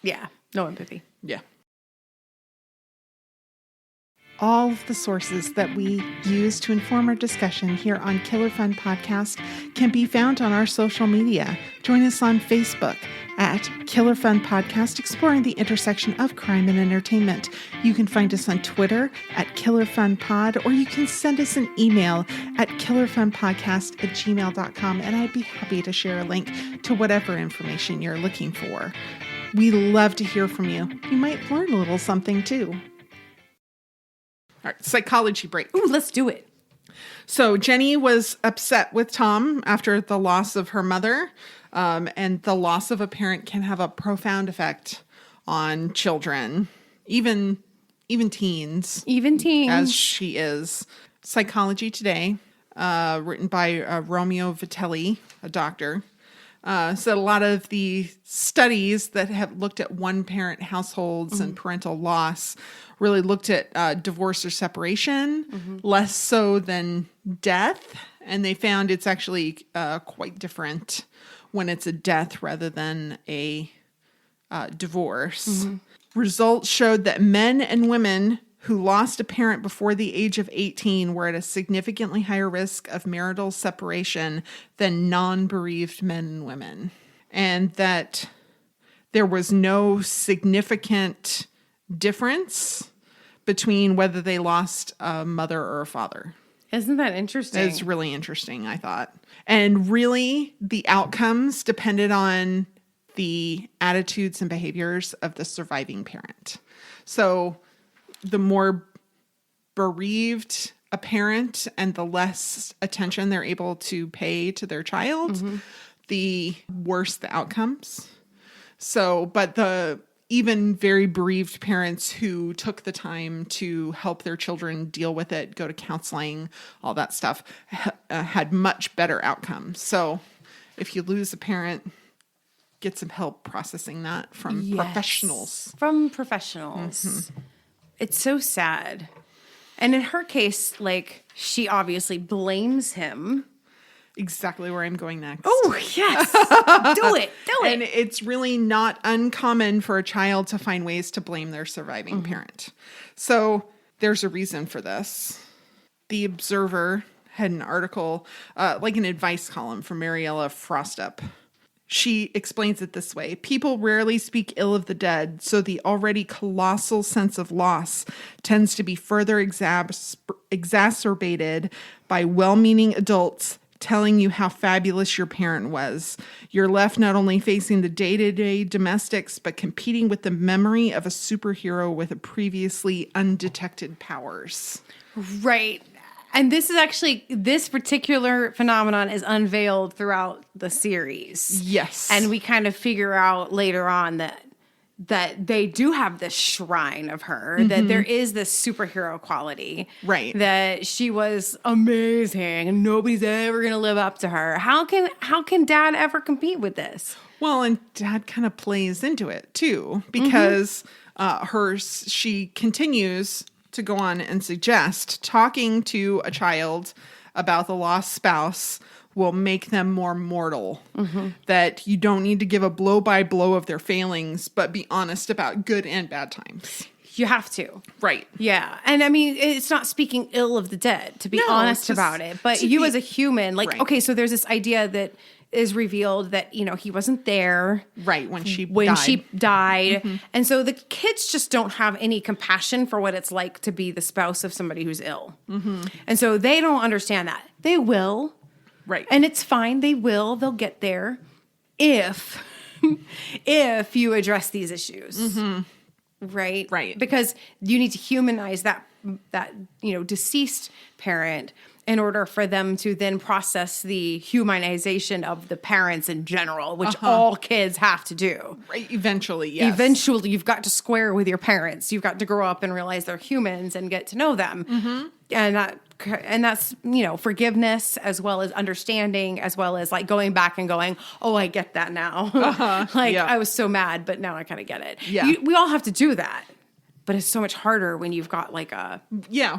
yeah, no empathy. Yeah. All of the sources that we use to inform our discussion here on Killer Fun Podcast can be found on our social media. Join us on Facebook at Killer Fun Podcast, exploring the intersection of crime and entertainment. You can find us on Twitter at Killer Fun Pod, or you can send us an email at killerfunpodcast@gmail.com, and I'd be happy to share a link to whatever information you're looking for. We love to hear from you. You might learn a little something too. All right, psychology break. Ooh, let's do it. So Jenny was upset with Tom after the loss of her mother, and the loss of a parent can have a profound effect on children, even teens. Even teens. As she is. Psychology Today, written by Romeo Vitelli, a doctor, said a lot of the studies that have looked at one-parent households and parental loss really looked at divorce or separation, less so than death. And they found it's actually quite different when it's a death rather than a divorce. Results showed that men and women who lost a parent before the age of 18 were at a significantly higher risk of marital separation than non-bereaved men and women. And that there was no significant difference between whether they lost a mother or a father. Isn't that interesting? It's really interesting, I thought. And really, the outcomes depended on the attitudes and behaviors of the surviving parent. So the more bereaved a parent and the less attention they're able to pay to their child, the worse the outcomes. So, but the even very bereaved parents who took the time to help their children deal with it, go to counseling, all that stuff, had much better outcomes. So if you lose a parent, get some help processing that from professionals. From professionals. It's so sad. And in her case, like, she obviously blames him. Exactly where I'm going next. Oh, yes. Do it. And it's really not uncommon for a child to find ways to blame their surviving parent. So there's a reason for this. The Observer had an article, like an advice column from Mariella Frostup. She explains it this way. People rarely speak ill of the dead, so the already colossal sense of loss tends to be further exacerbated by well-meaning adults telling you how fabulous your parent was. You're left not only facing the day-to-day domestics, but competing with the memory of a superhero with previously undetected powers. Right. And this is actually, this particular phenomenon is unveiled throughout the series. Yes. And we kind of figure out later on that that they do have this shrine of her, that there is this superhero quality. Right. That she was amazing and nobody's ever going to live up to her. How can Dad ever compete with this? Well, and Dad kind of plays into it too, because she continues to go on and suggest talking to a child about the lost spouse will make them more mortal. That you don't need to give a blow by blow of their failings, but be honest about good and bad times. You have to. Right. Yeah. And I mean, it's not speaking ill of the dead, to be honest about it. But you as a human, like, right. Okay, so there's this idea that is revealed that, he wasn't there. Right. When she died. And so the kids just don't have any compassion for what it's like to be the spouse of somebody who's ill. And so they don't understand that. They will. Right. And it's fine. They'll get there if you address these issues. Right. Right. Because you need to humanize that deceased parent in order for them to then process the humanization of the parents in general, which all kids have to do. Right. Eventually, yes. Eventually, you've got to square with your parents. You've got to grow up and realize they're humans and get to know them. And that's, forgiveness as well as understanding, as well as like going back and going, oh, I get that now. I was so mad, but now I kind of get it. Yeah. We all have to do that. But it's so much harder when you've got like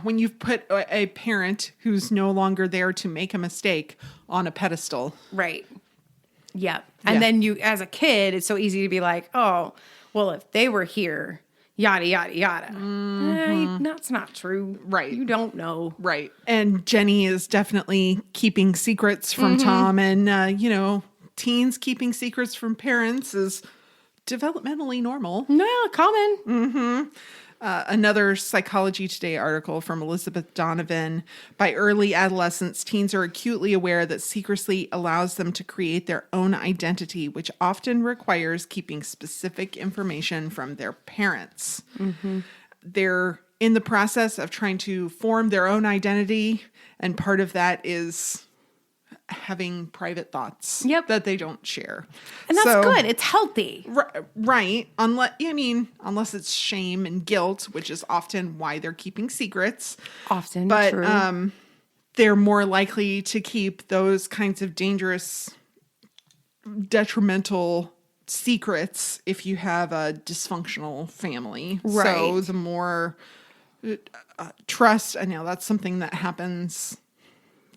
when you've put a parent who's no longer there to make a mistake on a pedestal. Right. Yep. And then you, as a kid, it's so easy to be like, oh, well, if they were here, yada, yada, yada. That's not true. Right. You don't know. Right. And Jenny is definitely keeping secrets from Tom. And, teens keeping secrets from parents is developmentally normal. No, common. Another Psychology Today article from Elizabeth Donovan. By early adolescence, teens are acutely aware that secrecy allows them to create their own identity, which often requires keeping specific information from their parents. They're in the process of trying to form their own identity, and part of that is having private thoughts that they don't share. And that's good. It's healthy. Right. Unless it's shame and guilt, which is often why they're keeping secrets. But true. They're more likely to keep those kinds of dangerous, detrimental secrets if you have a dysfunctional family. Right. So the more trust, I know that's something that happens.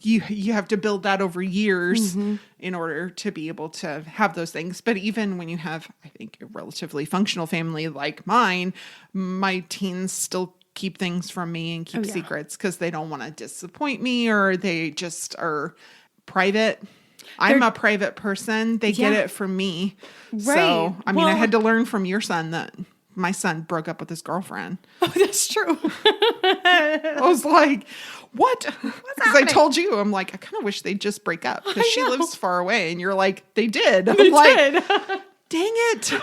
You have to build that over years in order to be able to have those things. But even when you have, I think, a relatively functional family like mine, my teens still keep things from me and keep secrets because they don't want to disappoint me, or they just are private. I'm a private person. They get it from me. Right. So, I had to learn from your son that my son broke up with his girlfriend. Oh, that's true. I was like, what? Because I told you, I'm like, I kind of wish they'd just break up because she lives far away. And you're like, they did. I'm like, dang it.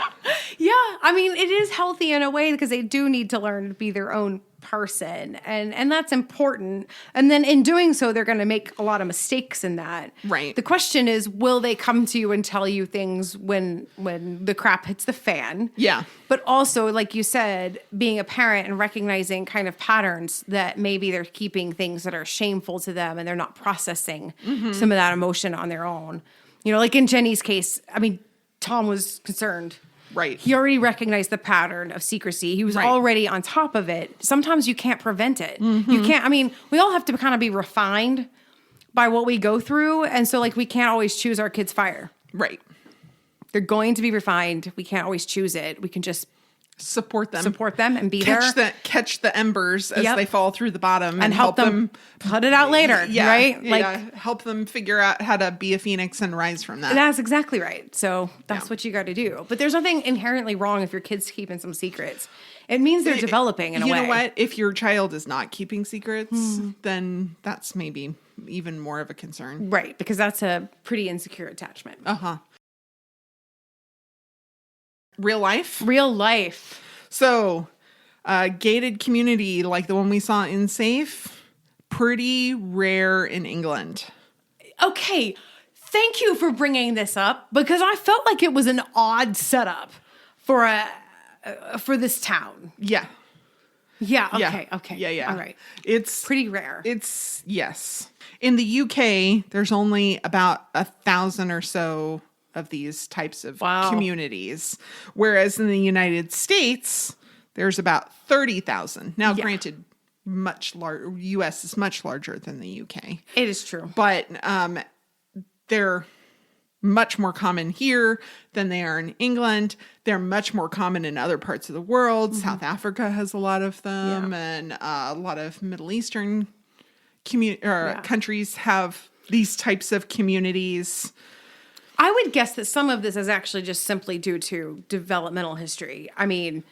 Yeah. I mean, it is healthy in a way because they do need to learn to be their own person. And that's important. And then in doing so, they're going to make a lot of mistakes in that. Right. The question is, will they come to you and tell you things when the crap hits the fan? Yeah. But also, like you said, being a parent and recognizing kind of patterns that maybe they're keeping things that are shameful to them and they're not processing some of that emotion on their own. Like in Jenny's case, Tom was concerned. Right. He already recognized the pattern of secrecy. He was already on top of it. Sometimes you can't prevent it. You can't, we all have to kind of be refined by what we go through. And so we can't always choose our kids' fire. Right. They're going to be refined. We can't always choose it. We can just support them and be there. Catch the embers as they fall through the bottom and help them put it out later. Right. Help them figure out how to be a phoenix and rise from that. That's exactly right. So that's what you got to do. But there's nothing inherently wrong if your kid's keeping some secrets. It means they're developing in a way. You know what? If your child is not keeping secrets, then that's maybe even more of a concern. Right. Because that's a pretty insecure attachment. Real life? Real life. So, gated community like the one we saw in Safe, pretty rare in England. Okay. Thank you for bringing this up because I felt like it was an odd setup for for this town. Yeah. Yeah. Okay. Yeah. All right. It's Pretty rare. Yes. In the UK, there's only about 1,000 or so of these types of communities. Whereas in the United States, there's about 30,000. Now, granted, US is much larger than the UK. It is true. But they're much more common here than they are in England. They're much more common in other parts of the world. South Africa has a lot of them, and a lot of Middle Eastern countries have these types of communities. I would guess that some of this is actually just simply due to developmental history. I mean,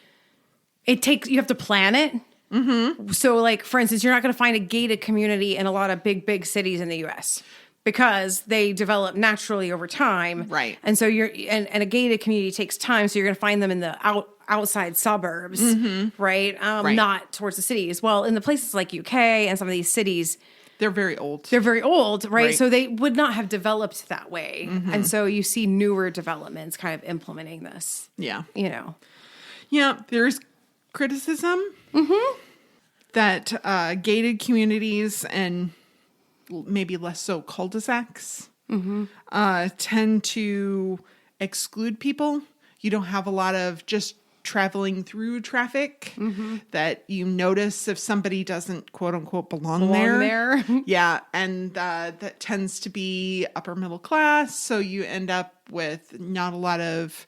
you have to plan it. Mm-hmm. So, like, for instance, you're not going to find a gated community in a lot of big cities in the U.S. because they develop naturally over time. Right. And so and a gated community takes time. So you're going to find them in the outside suburbs, right? Not towards the cities. Well, in the places like UK and some of these cities, they're very old. Right? So they would not have developed that way. Mm-hmm. And so you see newer developments kind of implementing this. Yeah. Yeah, there's criticism that gated communities and maybe less so cul-de-sacs tend to exclude people. You don't have a lot of just traveling through traffic that you notice if somebody doesn't quote unquote belong there. Yeah. And that tends to be upper middle class. So you end up with not a lot of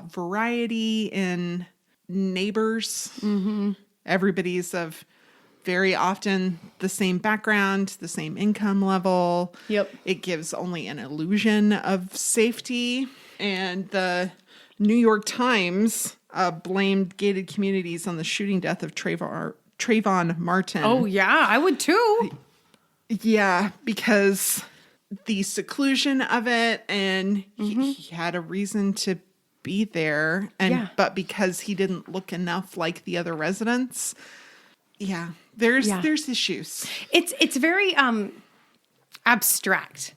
variety in neighbors. Everybody's of very often the same background, the same income level. Yep. It gives only an illusion of safety. And the New York Times blamed gated communities on the shooting death of Trayvon Martin. Oh, yeah, I would too. Yeah, because the seclusion of it, and he had a reason to be there, but because he didn't look enough like the other residents, there's issues. It's very abstract.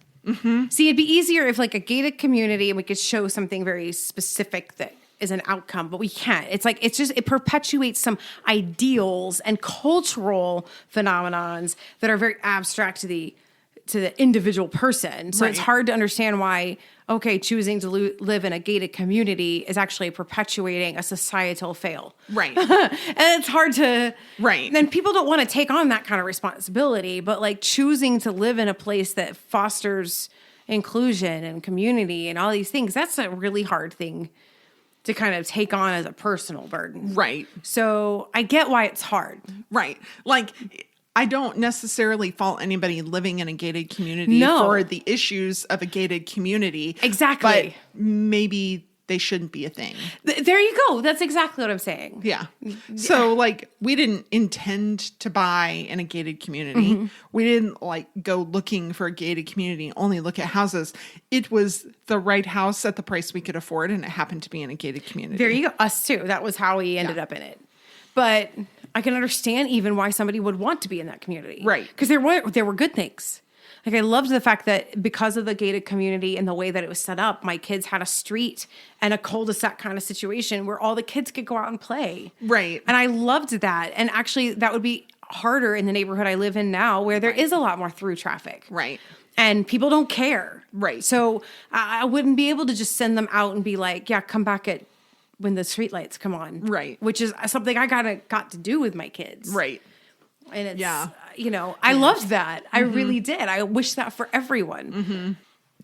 See, it'd be easier if like a gated community and we could show something very specific that is an outcome, but we can't. It's like, it perpetuates some ideals and cultural phenomenons that are very abstract to the individual person. So it's hard to understand why, choosing to live in a gated community is actually perpetuating a societal fail. Right. And it's hard to... Right. Then people don't want to take on that kind of responsibility, but like choosing to live in a place that fosters inclusion and community and all these things, that's a really hard thing to kind of take on as a personal burden. Right. So I get why it's hard. Right. Like... I don't necessarily fault anybody living in a gated community for the issues of a gated community. Exactly. But maybe they shouldn't be a thing. There you go. That's exactly what I'm saying. Yeah. So like we didn't intend to buy in a gated community. We didn't like go looking for a gated community, only look at houses. It was the right house at the price we could afford, and it happened to be in a gated community. There you go. Us too. That was how we ended up in it. But I can understand even why somebody would want to be in that community. Right. Because there were good things. Like I loved the fact that because of the gated community and the way that it was set up, my kids had a street and a cul-de-sac kind of situation where all the kids could go out and play. Right. And I loved that. And actually that would be harder in the neighborhood I live in now where there is a lot more through traffic. Right. And people don't care. Right. So I wouldn't be able to just send them out and be like, yeah, come back when the streetlights come on. Right. Which is something I got to do with my kids. Right. And it's, I loved that. I really did. I wish that for everyone.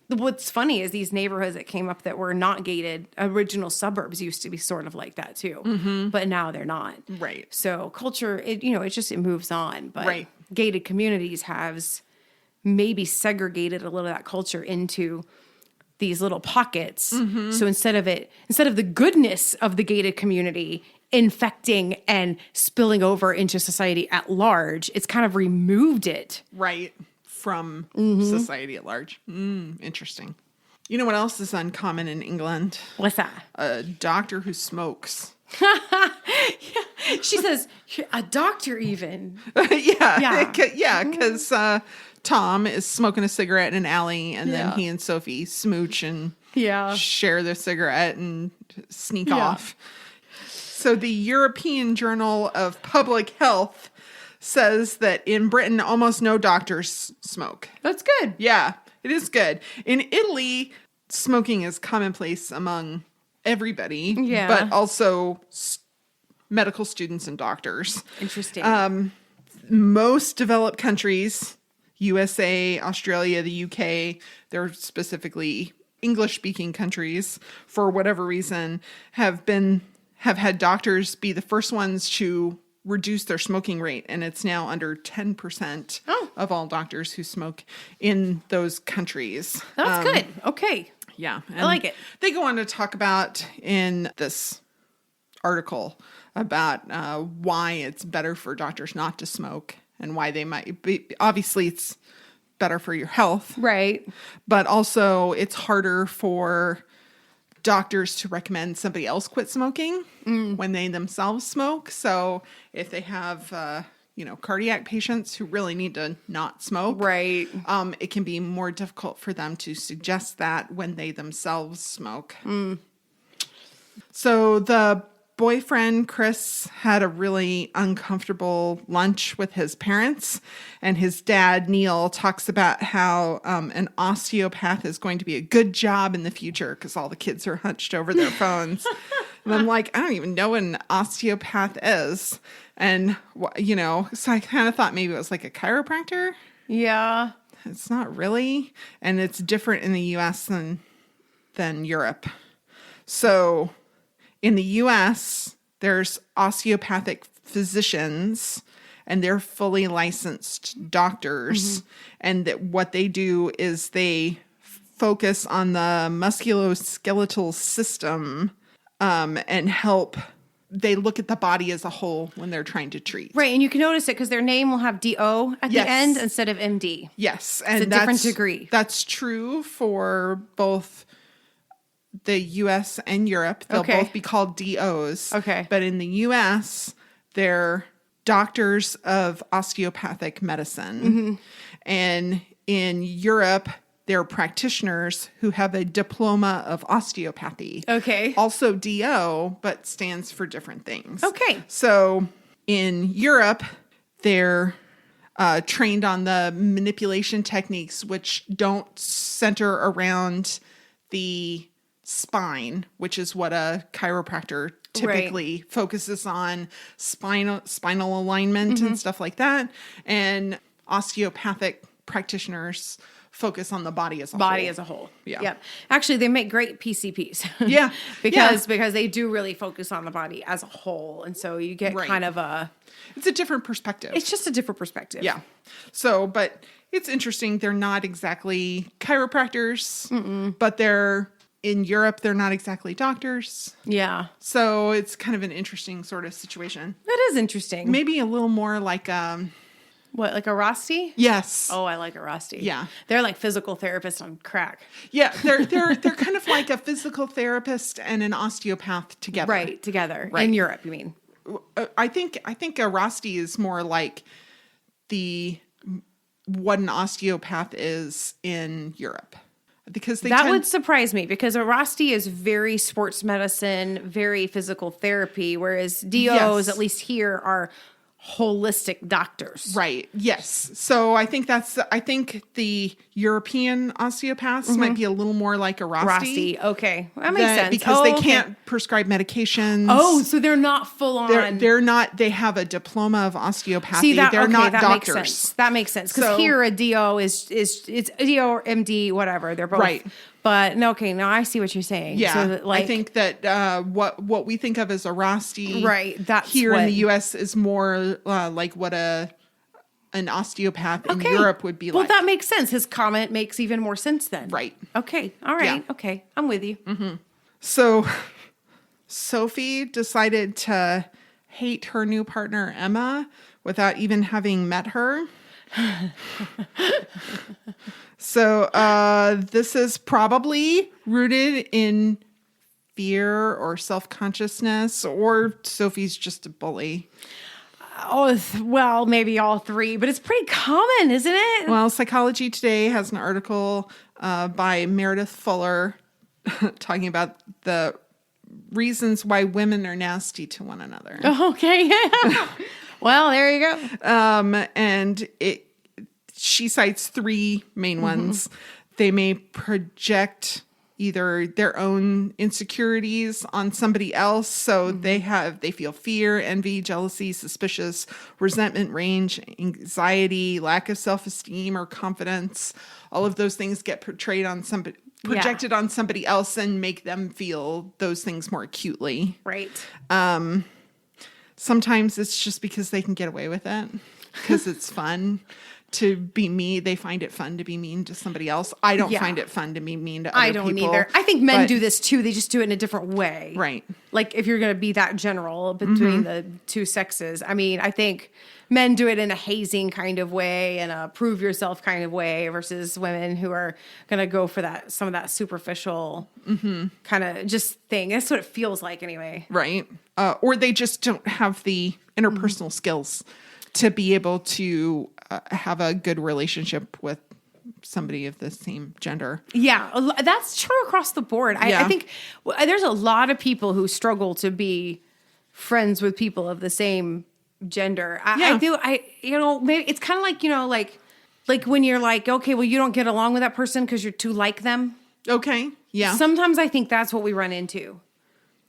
What's funny is these neighborhoods that came up that were not gated, original suburbs used to be sort of like that too. But now they're not. Right. So culture, it moves on. But gated communities has maybe segregated a little of that culture into these little pockets. So instead of the goodness of the gated community infecting and spilling over into society at large, it's kind of removed it. Right. From society at large. Interesting. You know what else is uncommon in England? What's that? A doctor who smokes. She says, a doctor even. Because Tom is smoking a cigarette in an alley, and then he and Sophie smooch and share their cigarette and sneak off. So the European Journal of Public Health says that in Britain, almost no doctors smoke. That's good. Yeah, it is good. In Italy, smoking is commonplace among everybody, but also medical students and doctors. Interesting. Most developed countries, USA, Australia, the UK, they're specifically English-speaking countries, for whatever reason, have had doctors be the first ones to reduce their smoking rate, and it's now under 10% of all doctors who smoke in those countries. That's good. Okay. Yeah. I like it. They go on to talk about in this article about why it's better for doctors not to smoke and why they might be. Obviously, it's better for your health. Right. But also, it's harder for doctors to recommend somebody else quit smoking when they themselves smoke. So if they have, cardiac patients who really need to not smoke, right, it can be more difficult for them to suggest that when they themselves smoke. So the boyfriend, Chris, had a really uncomfortable lunch with his parents, and his dad, Neil, talks about how an osteopath is going to be a good job in the future because all the kids are hunched over their phones. And I'm like, I don't even know what an osteopath is. And, so I kind of thought maybe it was like a chiropractor. Yeah. It's not really. And it's different in the U.S. than Europe. So in the U.S., there's osteopathic physicians, and they're fully licensed doctors. And that what they do is they focus on the musculoskeletal system and help. They look at the body as a whole when they're trying to treat. Right, and you can notice it because their name will have D-O at the end instead of M-D. Yes. And it's a different degree. That's true for both the U.S. and Europe. They'll both be called DOs. Okay. But in the U.S., they're doctors of osteopathic medicine. And in Europe, they're practitioners who have a diploma of osteopathy. Okay. Also DO, but stands for different things. Okay. So in Europe, they're trained on the manipulation techniques, which don't center around the spine, which is what a chiropractor typically focuses on, spinal alignment and stuff like that. And osteopathic practitioners focus on the body as a whole. Body as a whole. Yeah. Yep. Actually, they make great PCPs. Yeah. because they do really focus on the body as a whole. And so you get kind of it's a different perspective. It's just a different perspective. Yeah. So, but it's interesting. They're not exactly chiropractors, but in Europe, they're not exactly doctors. Yeah. So it's kind of an interesting sort of situation. That is interesting. Maybe a little more like what, like a Rosti? Yes. Oh, I like a Rosti. Yeah. They're like physical therapists on crack. Yeah, they're kind of like a physical therapist and an osteopath together. Right, together. Right. In Europe, you mean? I think a Rosti is more like what an osteopath is in Europe. Because that would surprise me because a Rosti is very sports medicine, very physical therapy, whereas DOs, at least here, are holistic doctors. Right. Yes. So I think the European osteopaths might be a little more like a Rosti. Okay. That makes sense. Because they can't prescribe medications. Oh, so they're not full on. They're not, they have a diploma of osteopathy. See, they're not that doctors. Makes sense. That makes sense. Because here a DO it's a DO or MD, whatever. They're both. Right. But no, okay, now I see what you're saying. Yeah, so that, I think that what we think of as a Rosti, right? That's here in the U.S. is more like what an osteopath in Europe would be like. Well, that makes sense. His comment makes even more sense then. Right. Okay. All right. Yeah. Okay. I'm with you. So Sophie decided to hate her new partner Emma without even having met her. So this is probably rooted in fear or self-consciousness, or Sophie's just a bully. Oh, well, maybe all three, but it's pretty common, isn't it? Well, Psychology Today has an article by Meredith Fuller talking about the reasons why women are nasty to one another. Oh, okay. Well, there you go. And she cites 3 main ones. They may project either their own insecurities on somebody else. So they feel fear, envy, jealousy, suspicious, resentment, rage, anxiety, lack of self-esteem or confidence. All of those things get projected on somebody else and make them feel those things more acutely. Right. Sometimes it's just because they can get away with it because it's fun to be mean. They find it fun to be mean to somebody else. I don't find it fun to be mean to other people. I don't either. I think men do this too. They just do it in a different way. Right. Like if you're going to be that general between the two sexes. I mean, I think men do it in a hazing kind of way and a prove yourself kind of way versus women who are going to go for some of that superficial kind of just thing. That's what it feels like anyway. Right. Or they just don't have the interpersonal skills to be able to have a good relationship with somebody of the same gender. Yeah, that's true across the board. I think there's a lot of people who struggle to be friends with people of the same gender. I do. Maybe it's kind of like, like when you're like, okay, well, you don't get along with that person because you're too like them. Okay. Yeah. Sometimes I think that's what we run into.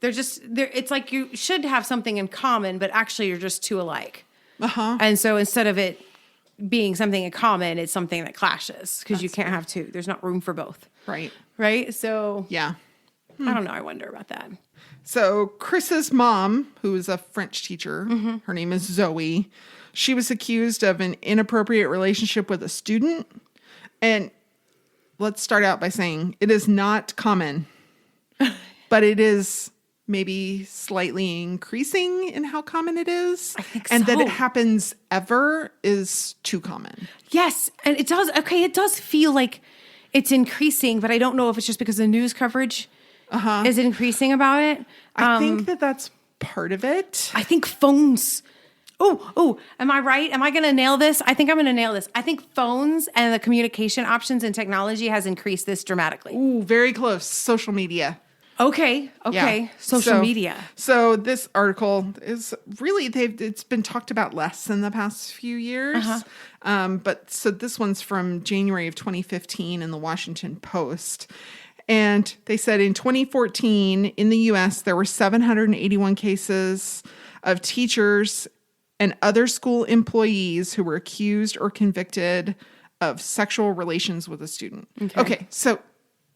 It's like you should have something in common, but actually you're just too alike. And so instead of it being something in common, it's something that clashes because you can't have two. There's not room for both. Right. Right. So yeah. I don't know. I wonder about that. So Chris's mom, who is a French teacher, her name is Zoe. She was accused of an inappropriate relationship with a student. And let's start out by saying it is not common, but it is maybe slightly increasing in how common it is. I think and so. that it happens ever is too common. Yes. And it does. Okay. It does feel like it's increasing, but I don't know if it's just because the news coverage is increasing about it. I think that's part of it. I think phones. Oh, am I right? Am I going to nail this? I think I'm going to nail this. I think phones and the communication options and technology has increased this dramatically. Ooh, very close. Social media. Okay. Yeah. Social media. So this article is really, it's been talked about less in the past few years. But so this one's from January of 2015 in the Washington Post. And they said in 2014 in the US, there were 781 cases of teachers and other school employees who were accused or convicted of sexual relations with a student. Okay, so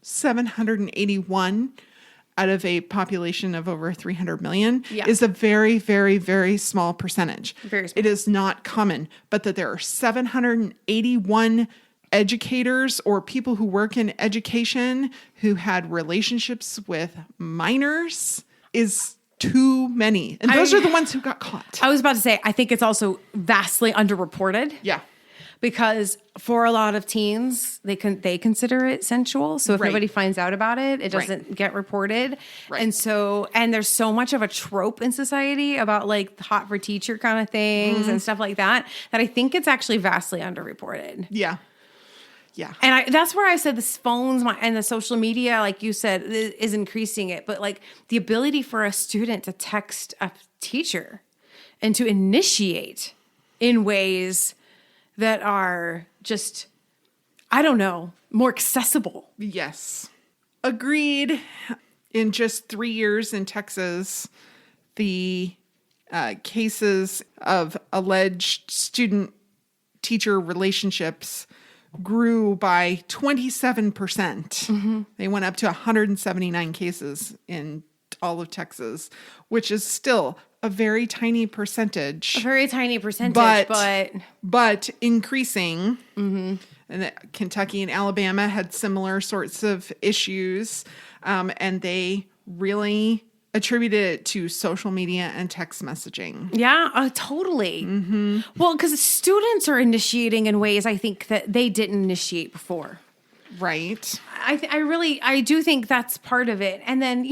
781 out of a population of over 300 million is a very, very, very small percentage. Very small. It is not common, but that there are 781 educators or people who work in education who had relationships with minors is too many. And those are the ones who got caught. I was about to say, I think it's also vastly underreported. Yeah. Because for a lot of teens, they consider it sensual. So if nobody finds out about it, it doesn't get reported. Right. And there's so much of a trope in society about like hot for teacher kind of things and stuff like that I think it's actually vastly underreported. Yeah. Yeah. And that's where I said the phones and the social media, like you said, is increasing it. But like the ability for a student to text a teacher and to initiate in ways that are just, I don't know, more accessible. Yes. Agreed. In just 3 years in Texas, the cases of alleged student-teacher relationships grew by 27%. They went up to 179 cases in all of Texas, which is still a very tiny percentage. A very tiny percentage, but increasing. And Kentucky and Alabama had similar sorts of issues, and they really attributed it to social media and text messaging. Yeah, totally. Well, because students are initiating in ways I think that they didn't initiate before. Right. I do think that's part of it. And then,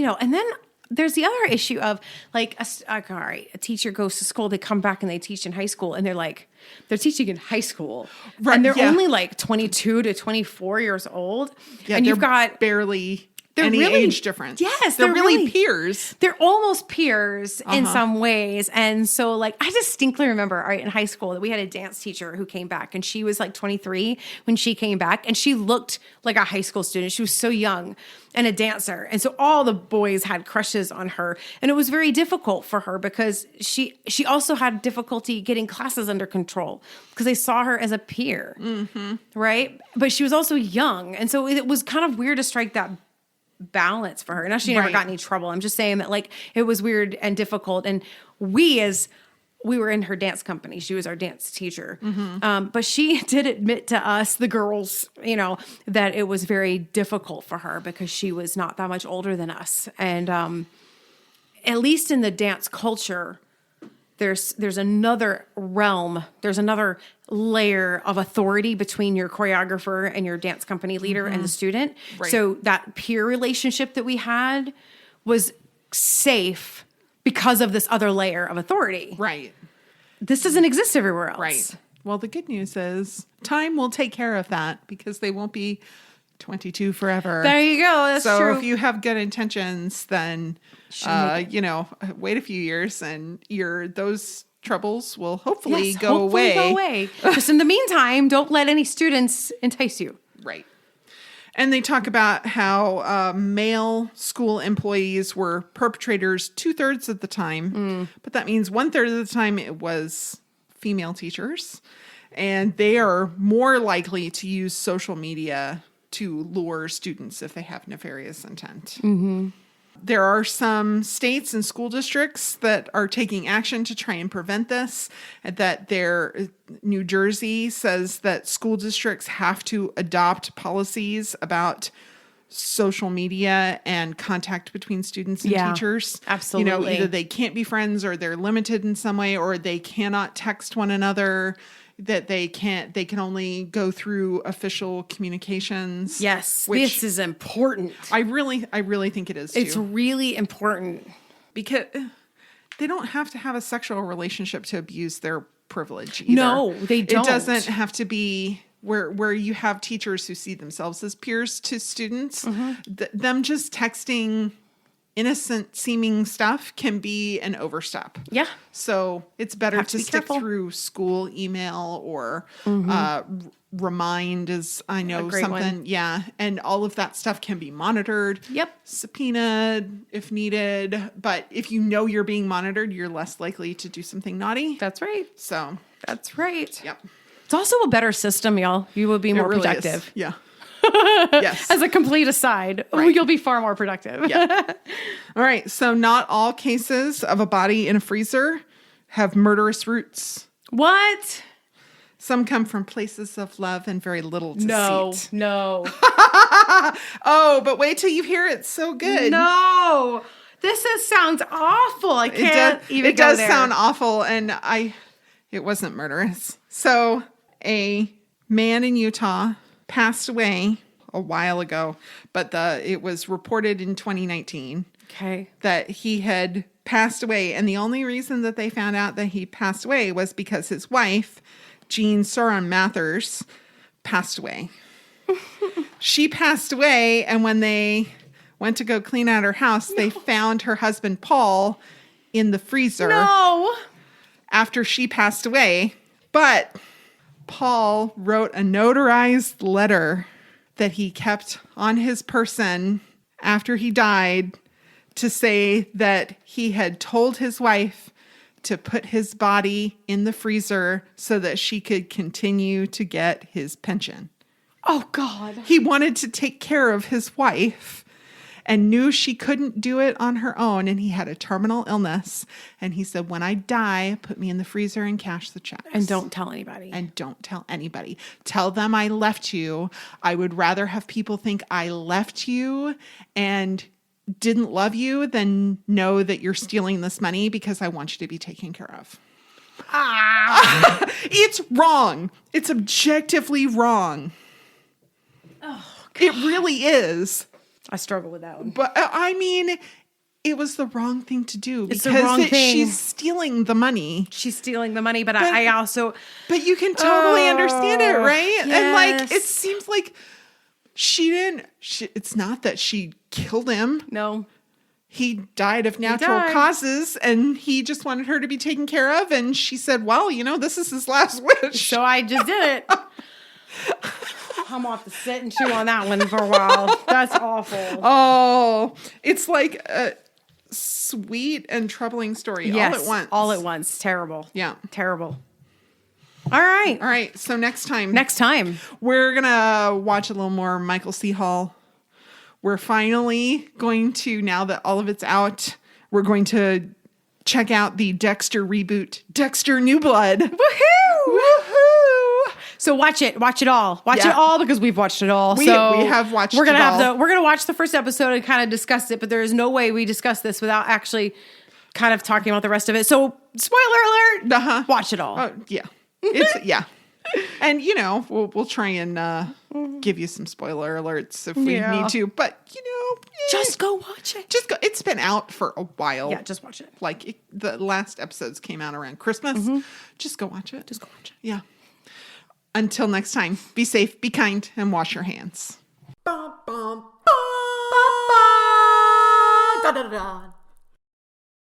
there's the other issue of like, all right, a teacher goes to school, they come back and they teach in high school and they're teaching in high school. Right, and they're only like 22 to 24 years old. Yeah, and you've got barely any really, age difference. Yes. They're really peers. They're almost peers in some ways. And so like, I distinctly remember in high school that we had a dance teacher who came back, and she was like 23 when she came back, and she looked like a high school student. She was so young and a dancer. And so all the boys had crushes on her, and it was very difficult for her because she also had difficulty getting classes under control because they saw her as a peer. Mm-hmm. Right. But she was also young. And so it was kind of weird to strike that balance for her. And she never got in any trouble. I'm just saying that like it was weird and difficult. And we were in her dance company. She was our dance teacher. Mm-hmm. But she did admit to us, the girls, that it was very difficult for her because she was not that much older than us. And at least in the dance culture, there's another realm, there's another layer of authority between your choreographer and your dance company leader and the student. Right. So that peer relationship that we had was safe because of this other layer of authority. Right. This doesn't exist everywhere else. Right. Well, the good news is time will take care of that because they won't be 22 forever. There you go. That's true. So if you have good intentions, then, wait a few years and those troubles will hopefully go away. Just in the meantime, don't let any students entice you. Right. And they talk about how male school employees were perpetrators 2/3 of the time, but that means 1/3 of the time it was female teachers, and they are more likely to use social media to lure students if they have nefarious intent. Mm-hmm. There are some states and school districts that are taking action to try and prevent this. New Jersey says that school districts have to adopt policies about social media and contact between students and teachers. Absolutely. Either they can't be friends or they're limited in some way, or they cannot text one another, that they can only go through official communications. Yes, this is important. I really think it is too. It's really important. Because they don't have to have a sexual relationship to abuse their privilege either. No, they don't. It doesn't have to be where you have teachers who see themselves as peers to students. Mm-hmm. Them just texting innocent seeming stuff can be an overstep. Yeah. So it's better to stick through school email or Remind is, I know, something. One. Yeah. And all of that stuff can be monitored. Yep. Subpoenaed if needed. But if you know you're being monitored, you're less likely to do something naughty. That's right. So. That's right. Yep. It's also a better system, y'all. You will be more really productive. Is. Yeah. Yes. As a complete aside, you'll be far more productive. Yeah. All right. So not all cases of a body in a freezer have murderous roots. What? Some come from places of love and very little deceit. No. Oh, but wait till you hear it. It's so good. No. Sounds awful. I can't even go there. It does sound awful, and it wasn't murderous. So a man in Utah passed away a while ago, but it was reported in 2019 that he had passed away. And the only reason that they found out that he passed away was because his wife, Jean Soren Mathers, passed away. She passed away, and when they went to go clean out her house, they found her husband, Paul, in the freezer. No. After she passed away. But Paul wrote a notarized letter that he kept on his person after he died to say that he had told his wife to put his body in the freezer so that she could continue to get his pension. Oh, God. He wanted to take care of his wife and knew she couldn't do it on her own, and he had a terminal illness. And he said, when I die, put me in the freezer and cash the checks. And don't tell anybody. And don't tell anybody. Tell them I left you. I would rather have people think I left you and didn't love you than know that you're stealing this money because I want you to be taken care of. It's wrong. It's objectively wrong. Oh, God. It really is. I struggle with that one. But I mean, it was the wrong thing to do because she's stealing the money. She's stealing the money, but I also... But you can totally understand it, right? Yes. And it seems like It's not that she killed him. No. He died of natural causes, and he just wanted her to be taken care of. And she said, well, this is his last wish. So I just did it. I'm off to sit and chew on that one for a while. That's awful. Oh, it's like a sweet and troubling story all at once. All at once. Terrible. Yeah. Terrible. All right. All right. So next time, we're going to watch a little more Michael C. Hall. We're finally going to, now that all of it's out, we're going to check out the Dexter reboot, Dexter New Blood. Woohoo! Woohoo! So watch it all. Watch it all because we've watched it all. We have watched we're gonna it all. We're gonna watch the first episode and kind of discuss it, but there is no way we discuss this without actually kind of talking about the rest of it. So spoiler alert! Watch it all. Yeah, it's yeah. And we'll try and give you some spoiler alerts if we need to. But just go watch it. Just go. It's been out for a while. Yeah, just watch it. Like the last episodes came out around Christmas. Just go watch it. Just go watch it. Yeah. Until next time, be safe, be kind, and wash your hands. Da, da, da.